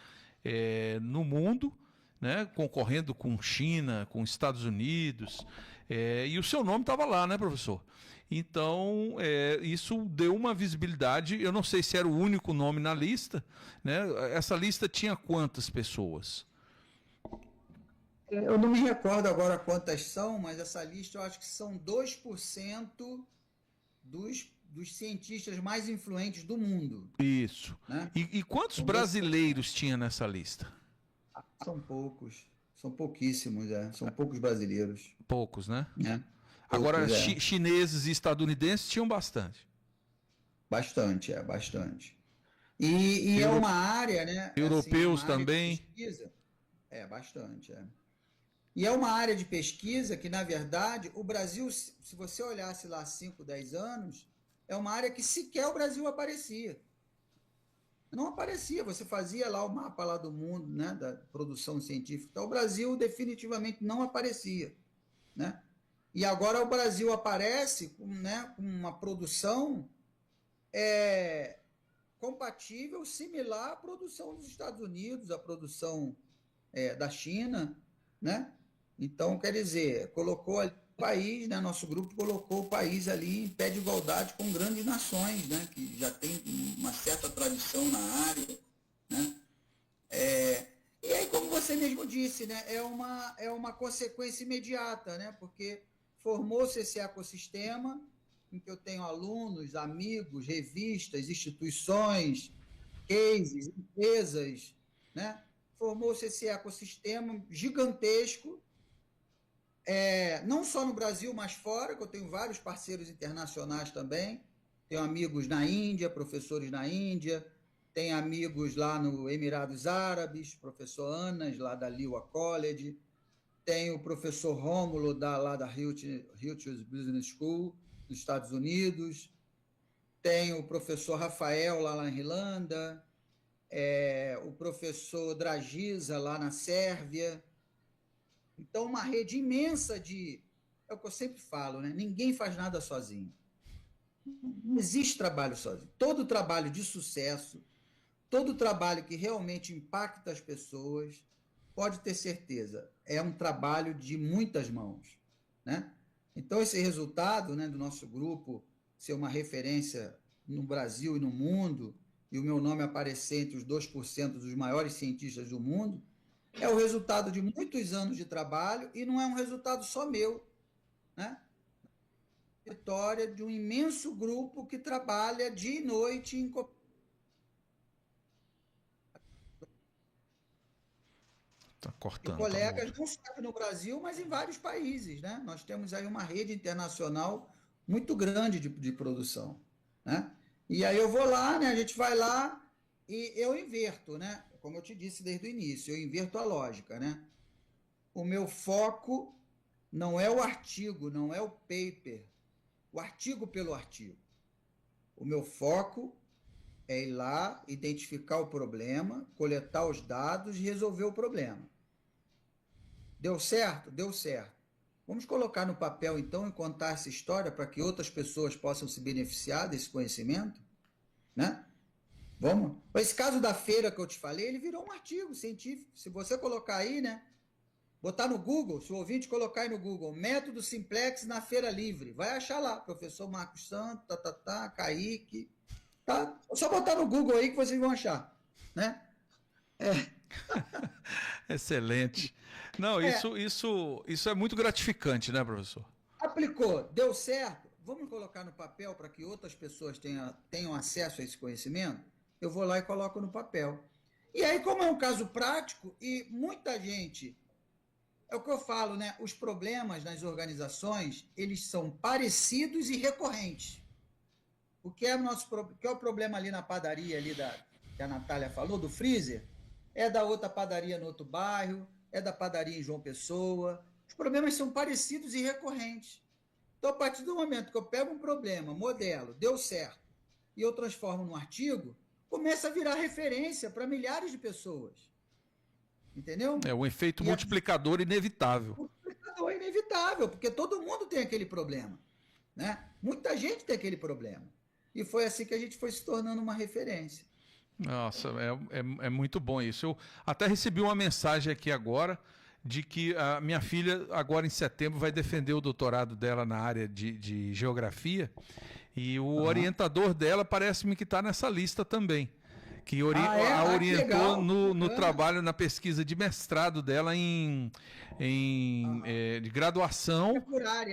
no mundo, né? Concorrendo com China, com Estados Unidos, e o seu nome estava lá, né, professor? Então, isso deu uma visibilidade. Eu não sei se era o único nome na lista, né? Essa lista tinha quantas pessoas? Eu não me recordo agora quantas são, mas essa lista eu acho que são 2% dos cientistas mais influentes do mundo. Isso. Né? E quantos brasileiros tinha nessa lista? São poucos. São pouquíssimos, são poucos brasileiros. Poucos, né? Agora, chineses e estadunidenses tinham bastante. Bastante. E é uma área, né? Europeus assim, também. Bastante. E é uma área de pesquisa que, na verdade, o Brasil, se você olhasse lá 5, 10 anos, é uma área que sequer o Brasil aparecia. Não aparecia. Você fazia lá o mapa lá do mundo, né, da produção científica. Então, o Brasil definitivamente não aparecia, né? E agora o Brasil aparece com, né, com uma produção compatível, similar à produção dos Estados Unidos, à produção da China, né? Então, quer dizer, colocou ali o país, né, nosso grupo colocou o país ali em pé de igualdade com grandes nações, né, que já tem uma certa tradição na área, né? E aí, como você mesmo disse, né, é uma consequência imediata, né, porque formou-se esse ecossistema em que eu tenho alunos, amigos, revistas, instituições, cases, empresas, né? Formou-se esse ecossistema gigantesco, não só no Brasil, mas fora, que eu tenho vários parceiros internacionais também. Tenho amigos na Índia, professores na Índia, tenho amigos lá no Emirados Árabes, professor Anas, lá da Liwa College, tenho o professor Rômulo, lá da Reuters Business School, nos Estados Unidos, tenho o professor Rafael, lá na Irlanda, o professor Dragiza, lá na Sérvia. Então, uma rede imensa de... É o que eu sempre falo, né? Ninguém faz nada sozinho. Não existe trabalho sozinho. Todo trabalho de sucesso, todo trabalho que realmente impacta as pessoas, pode ter certeza, é um trabalho de muitas mãos, né? Então, esse resultado, né, do nosso grupo ser uma referência no Brasil e no mundo, e o meu nome aparecer entre os 2% dos maiores cientistas do mundo, é o resultado de muitos anos de trabalho e não é um resultado só meu, né? É a vitória de um imenso grupo que trabalha dia e noite em Tá cortando. colegas, não só aqui no Brasil, mas em vários países, né? Nós temos aí uma rede internacional muito grande de produção, né? E aí eu vou lá, né? A gente vai lá e eu inverto, né? Como eu te disse desde o início, eu inverto a lógica, né? O meu foco não é o artigo, não é o paper, o artigo pelo artigo. O meu foco é ir lá, identificar o problema, coletar os dados e resolver o problema. Deu certo? Deu certo. Vamos colocar no papel, então, e contar essa história para que outras pessoas possam se beneficiar desse conhecimento, né? Vamos? Esse caso da feira que eu te falei, ele virou um artigo científico. Se você colocar aí, né? Botar no Google, se o ouvinte colocar aí no Google, método simplex na feira livre, vai achar lá, professor Marcos Santos, Kaique, tá? É só botar no Google aí que vocês vão achar, né? Excelente. Não, isso é muito gratificante, né, professor? Aplicou, deu certo, vamos colocar no papel para que outras pessoas tenham acesso a esse conhecimento? Eu vou lá e coloco no papel. E aí, como é um caso prático, e muita gente... É o que eu falo, né? Os problemas nas organizações, eles são parecidos e recorrentes. O que é o problema ali na padaria ali que a Natália falou, do freezer, é da outra padaria no outro bairro, é da padaria em João Pessoa. Os problemas são parecidos e recorrentes. Então, a partir do momento que eu pego um problema, modelo, deu certo, e eu transformo num artigo, começa a virar referência para milhares de pessoas. Entendeu? É um efeito multiplicador inevitável. Multiplicador inevitável, porque todo mundo tem aquele problema, né? Muita gente tem aquele problema. E foi assim que a gente foi se tornando uma referência. Nossa, é muito bom isso. Eu até recebi uma mensagem aqui agora de que a minha filha, agora em setembro, vai defender o doutorado dela na área de geografia, e o orientador dela parece-me que está nessa lista também. Que a orientou no trabalho, na pesquisa de mestrado dela de graduação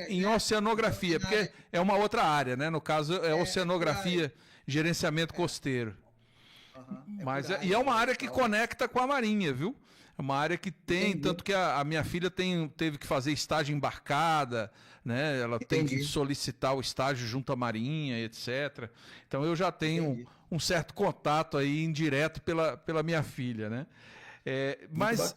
em oceanografia, porque é uma outra área, né? No caso, é oceanografia, gerenciamento costeiro. Mas é uma área que conecta com a Marinha, viu? É uma área que tem, tanto que a minha filha teve que fazer estágio embarcada, né? Ela tem que solicitar o estágio junto à Marinha, etc. Então eu já tenho um certo contato aí indireto pela minha filha, né? Mas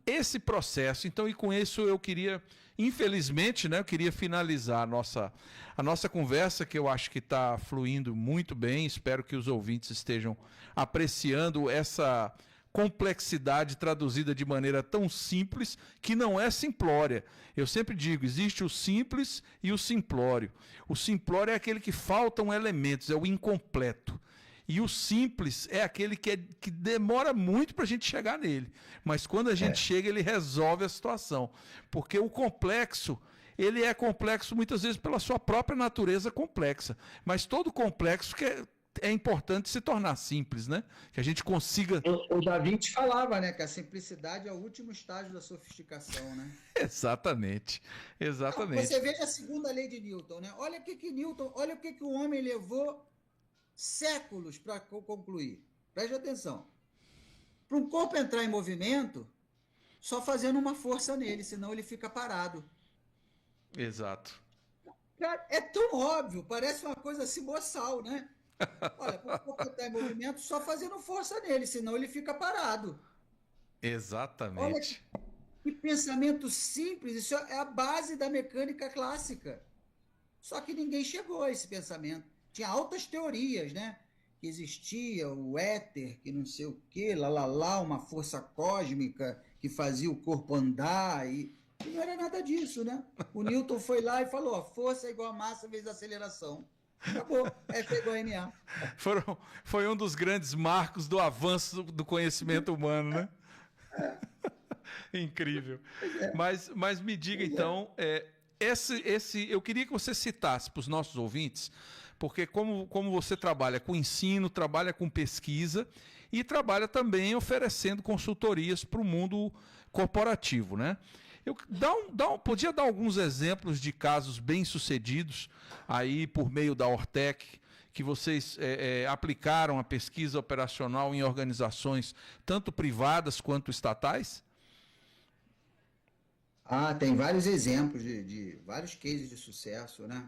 esse processo. Então, e com isso eu queria, infelizmente, né, eu queria finalizar a nossa conversa, que eu acho que está fluindo muito bem. Espero que os ouvintes estejam apreciando essa complexidade traduzida de maneira tão simples, que não é simplória. Eu sempre digo, existe o simples e o simplório. O simplório é aquele que faltam elementos, é o incompleto. E o simples é aquele que demora muito para a gente chegar nele. Mas quando a gente chega, ele resolve a situação. Porque o complexo, ele é complexo muitas vezes pela sua própria natureza complexa. Mas todo complexo é importante se tornar simples, né? Que a gente consiga... O Da Vinci falava, né? Que a simplicidade é o último estágio da sofisticação, né? Exatamente. Exatamente. Você veja a segunda lei de Newton, né? Olha o que o homem levou séculos para concluir. Preste atenção. Para um corpo entrar em movimento, só fazendo uma força nele, senão ele fica parado. Exato. Cara, é tão óbvio, parece uma coisa assim boçal, né? Olha, para o corpo entrar em movimento, só fazendo força nele, senão ele fica parado. Exatamente. Olha que pensamento simples, isso é a base da mecânica clássica. Só que ninguém chegou a esse pensamento. Tinha altas teorias, né? Que existia o éter, que não sei o quê, uma força cósmica que fazia o corpo andar, e não era nada disso, né? O Newton foi lá e falou, força é igual a massa vezes aceleração. Acabou, F é igual a MA. Foi um dos grandes marcos do avanço do conhecimento humano, né? Incrível. Mas me diga, então, eu queria que você citasse para os nossos ouvintes, porque como você trabalha com ensino, trabalha com pesquisa e trabalha também oferecendo consultorias para o mundo corporativo, né? Podia dar alguns exemplos de casos bem-sucedidos aí por meio da Ortec, que vocês aplicaram a pesquisa operacional em organizações tanto privadas quanto estatais? Tem vários exemplos de vários cases de sucesso, né?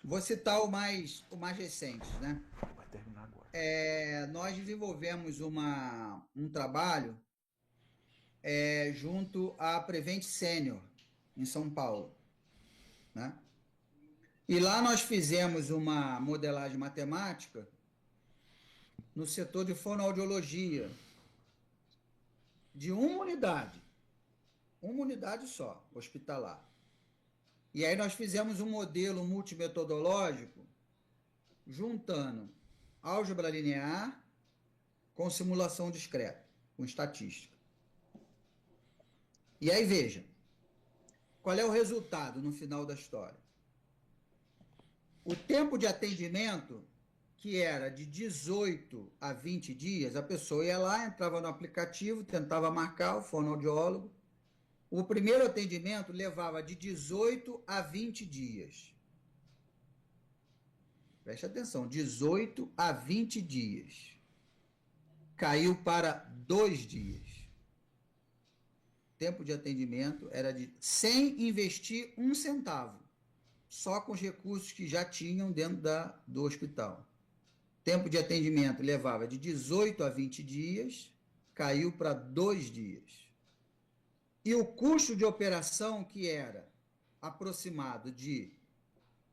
Vou citar o mais recente, né? Vai terminar agora. Nós desenvolvemos um trabalho junto à Prevent Senior, em São Paulo, né? E lá nós fizemos uma modelagem matemática no setor de fonoaudiologia, de uma unidade só, hospitalar. E aí nós fizemos um modelo multimetodológico juntando álgebra linear com simulação discreta, com estatística. E aí veja, qual é o resultado no final da história? O tempo de atendimento, que era de 18 a 20 dias, a pessoa ia lá, entrava no aplicativo, tentava marcar o fonoaudiólogo. O primeiro atendimento levava de 18 a 20 dias. Preste atenção, 18 a 20 dias. Caiu para 2 dias. Tempo de atendimento era sem investir um centavo, só com os recursos que já tinham dentro do hospital. Tempo de atendimento levava de 18 a 20 dias, caiu para 2 dias. E o custo de operação, que era aproximado de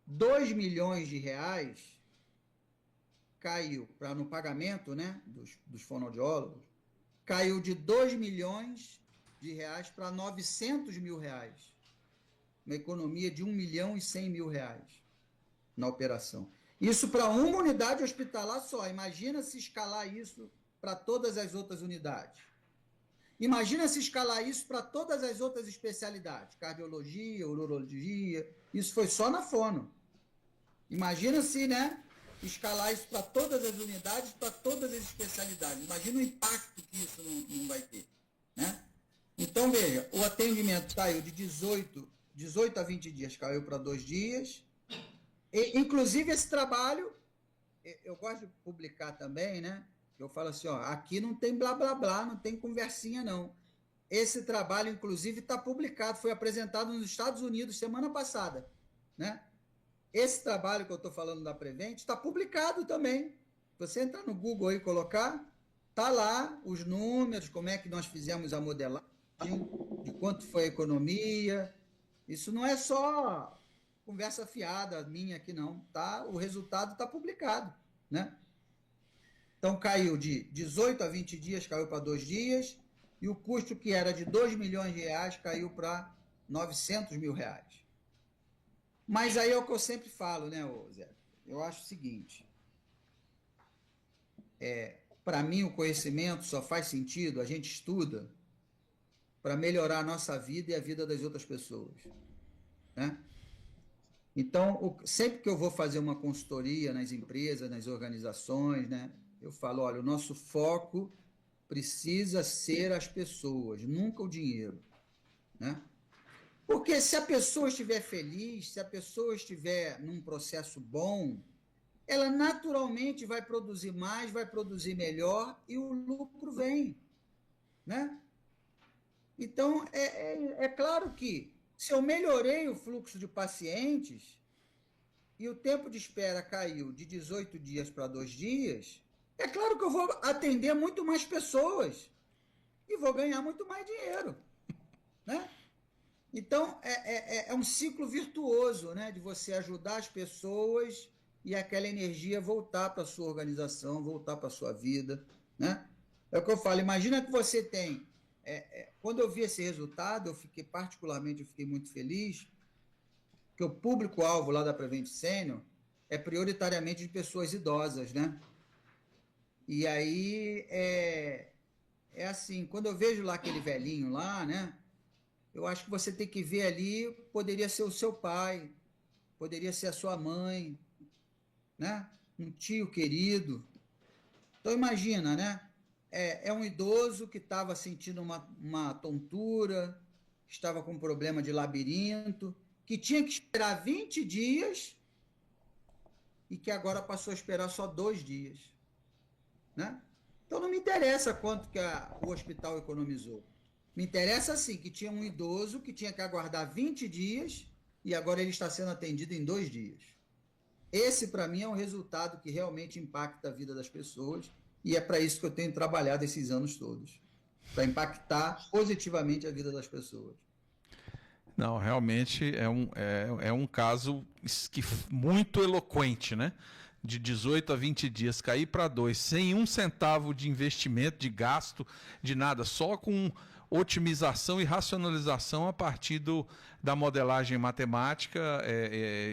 2 milhões de reais, caiu para, no pagamento, né, dos fonoaudiólogos, caiu de 2 milhões de reais para 900 mil reais. Uma economia de 1 milhão e 100 mil reais na operação. Isso para uma unidade hospitalar só. Imagina se escalar isso para todas as outras unidades. Imagina se escalar isso para todas as outras especialidades, cardiologia, urologia, isso foi só na fono. Imagina se, né, escalar isso para todas as unidades, para todas as especialidades. Imagina o impacto que isso não vai ter, né? Então, veja, o atendimento saiu de 18 a 20 dias, caiu para 2 dias. E, inclusive, esse trabalho, eu gosto de publicar também, né? Eu falo assim, aqui não tem blá, blá, blá, não tem conversinha, não. Esse trabalho, inclusive, está publicado, foi apresentado nos Estados Unidos semana passada, né? Esse trabalho que eu estou falando da Prevent está publicado também. Você entrar no Google aí e colocar, está lá os números, como é que nós fizemos a modelagem, de quanto foi a economia. Isso não é só conversa fiada minha aqui, não. Tá? O resultado está publicado, né? Então, caiu de 18 a 20 dias, caiu para 2 dias, e o custo que era de R$2 milhões caiu para R$900 mil. Mas aí é o que eu sempre falo, né, Zé? Eu acho o seguinte, para mim o conhecimento só faz sentido, a gente estuda para melhorar a nossa vida e a vida das outras pessoas, né? Então, sempre que eu vou fazer uma consultoria nas empresas, nas organizações, né, eu falo, olha, o nosso foco precisa ser as pessoas, nunca o dinheiro, né? Porque se a pessoa estiver feliz, se a pessoa estiver num processo bom, ela naturalmente vai produzir mais, vai produzir melhor e o lucro vem, né? Então, é claro que se eu melhorei o fluxo de pacientes e o tempo de espera caiu de 18 dias para 2 dias, é claro que eu vou atender muito mais pessoas e vou ganhar muito mais dinheiro, né? Então, é um ciclo virtuoso, né, de você ajudar as pessoas e aquela energia voltar para a sua organização, voltar para a sua vida, né? É o que eu falo, imagina que você tem... quando eu vi esse resultado, eu fiquei muito feliz, que o público-alvo lá da Prevent Senior é prioritariamente de pessoas idosas, né? E aí, assim, quando eu vejo lá aquele velhinho lá, né? Eu acho que você tem que ver ali, poderia ser o seu pai, poderia ser a sua mãe, né? Um tio querido. Então, imagina, né? É um idoso que estava sentindo uma tontura, estava com um problema de labirinto, que tinha que esperar 20 dias e que agora passou a esperar só 2 dias, né? Então, não me interessa quanto que o hospital economizou. Me interessa, sim, que tinha um idoso que tinha que aguardar 20 dias e agora ele está sendo atendido em 2 dias. Esse, para mim, é um resultado que realmente impacta a vida das pessoas e é para isso que eu tenho trabalhado esses anos todos, para impactar positivamente a vida das pessoas. Não, realmente é um caso muito eloquente, né? De 18 a 20 dias, cair para 2, sem 1 centavo de investimento, de gasto, de nada, só com otimização e racionalização a partir da modelagem matemática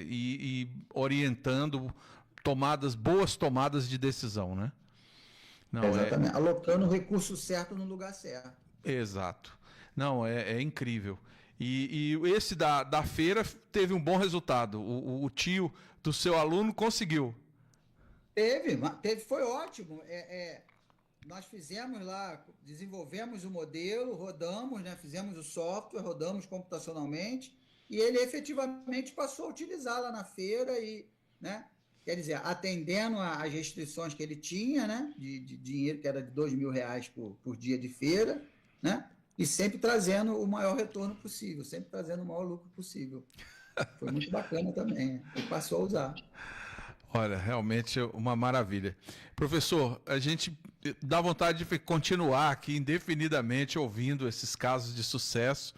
e orientando boas tomadas de decisão, né? Não, exatamente, alocando o recurso certo no lugar certo. Exato. Não, é incrível. E esse da feira teve um bom resultado. O tio do seu aluno conseguiu. Teve, foi ótimo. Nós fizemos lá, desenvolvemos o modelo, rodamos, né, fizemos o software, rodamos computacionalmente, e ele efetivamente passou a utilizar lá na feira, e, né, quer dizer, atendendo às restrições que ele tinha, né, de dinheiro que era de R$2 mil por dia de feira, né, e sempre trazendo o maior retorno possível, sempre trazendo o maior lucro possível. Foi muito bacana também, ele passou a usar. Olha, realmente uma maravilha. Professor, a gente dá vontade de continuar aqui indefinidamente ouvindo esses casos de sucesso,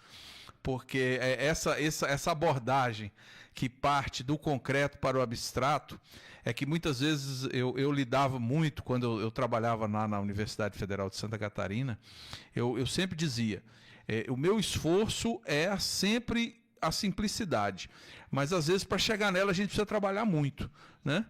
porque essa abordagem que parte do concreto para o abstrato é que muitas vezes eu lidava muito quando eu trabalhava na Universidade Federal de Santa Catarina. Eu sempre dizia, o meu esforço é sempre a simplicidade, mas às vezes para chegar nela a gente precisa trabalhar muito, né?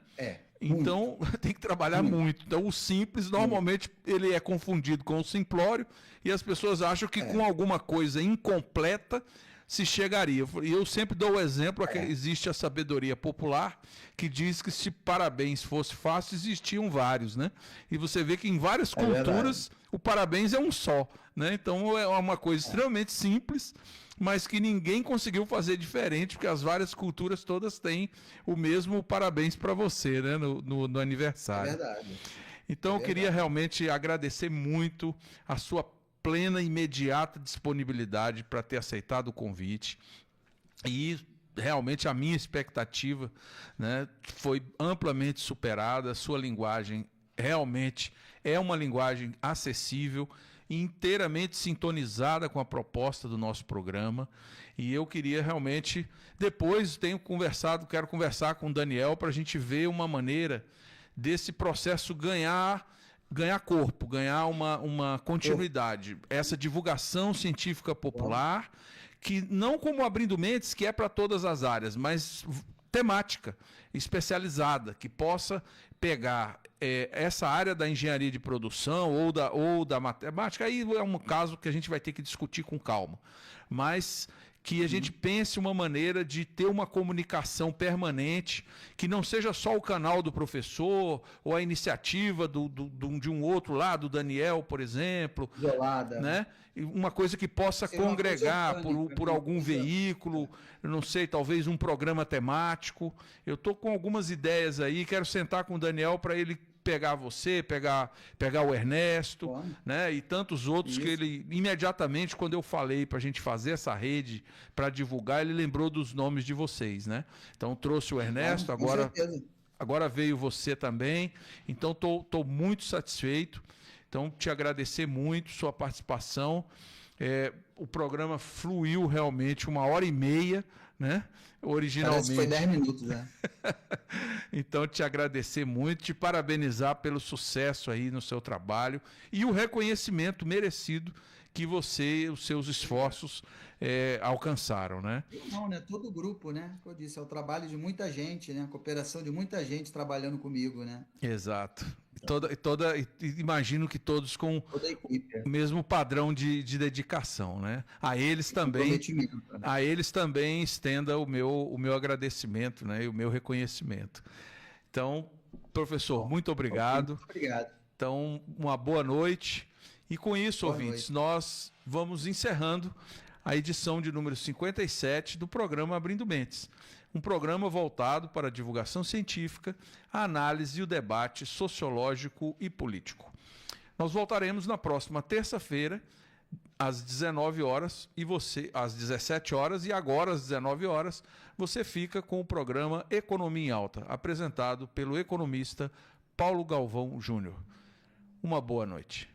Então tem que trabalhar muito. Então o simples normalmente ele é confundido com o simplório e as pessoas acham que com alguma coisa incompleta se chegaria. E eu sempre dou o exemplo que existe a sabedoria popular que diz que se parabéns fosse fácil, existiam vários, né? E você vê que em várias culturas o parabéns é um só, né? Então é uma coisa extremamente simples, mas que ninguém conseguiu fazer diferente, porque as várias culturas todas têm o mesmo parabéns para você, né, no aniversário. É verdade. Então eu queria realmente agradecer muito a sua plena e imediata disponibilidade para ter aceitado o convite. E realmente a minha expectativa, né, foi amplamente superada. A sua linguagem realmente é uma linguagem acessível inteiramente sintonizada com a proposta do nosso programa. E eu queria realmente, depois quero conversar com o Daniel para a gente ver uma maneira desse processo ganhar corpo, ganhar uma continuidade. Essa divulgação científica popular, que não como Abrindo Mentes, que é para todas as áreas, mas temática, especializada, que possa pegar essa área da engenharia de produção ou da matemática. Aí é um caso que a gente vai ter que discutir com calma. Mas que a gente pense uma maneira de ter uma comunicação permanente, que não seja só o canal do professor ou a iniciativa de um outro lado, do Daniel, por exemplo. Isolada. Né? Uma coisa que possa congregar por algum veículo, eu não sei, talvez um programa temático. Eu estou com algumas ideias aí, quero sentar com o Daniel para ele pegar você, pegar o Ernesto, né, e tantos outros. Isso. Que ele, imediatamente, quando eu falei para a gente fazer essa rede para divulgar, ele lembrou dos nomes de vocês, né? Então trouxe o Ernesto, agora veio você também, então estou muito satisfeito. Então, te agradecer muito sua participação. O programa fluiu realmente 1h30, né? Originalmente. Parece que foi 10 minutos, né? Então, te agradecer muito, te parabenizar pelo sucesso aí no seu trabalho e o reconhecimento merecido que os seus esforços alcançaram, né? Não, né? Todo o grupo, né? Como eu disse, é o trabalho de muita gente, né? A cooperação de muita gente trabalhando comigo, né? Exato. Imagino que todos com o mesmo padrão de dedicação, né? A eles também estenda o meu agradecimento, né? E o meu reconhecimento. Então, professor, muito obrigado. Muito obrigado. Então, uma boa noite. E com isso, ouvintes, nós vamos encerrando a edição de número 57 do programa Abrindo Mentes. Um programa voltado para a divulgação científica, a análise e o debate sociológico e político. Nós voltaremos na próxima terça-feira, às 19 horas, e você, às 17 horas, e agora às 19 horas, você fica com o programa Economia em Alta, apresentado pelo economista Paulo Galvão Júnior. Uma boa noite.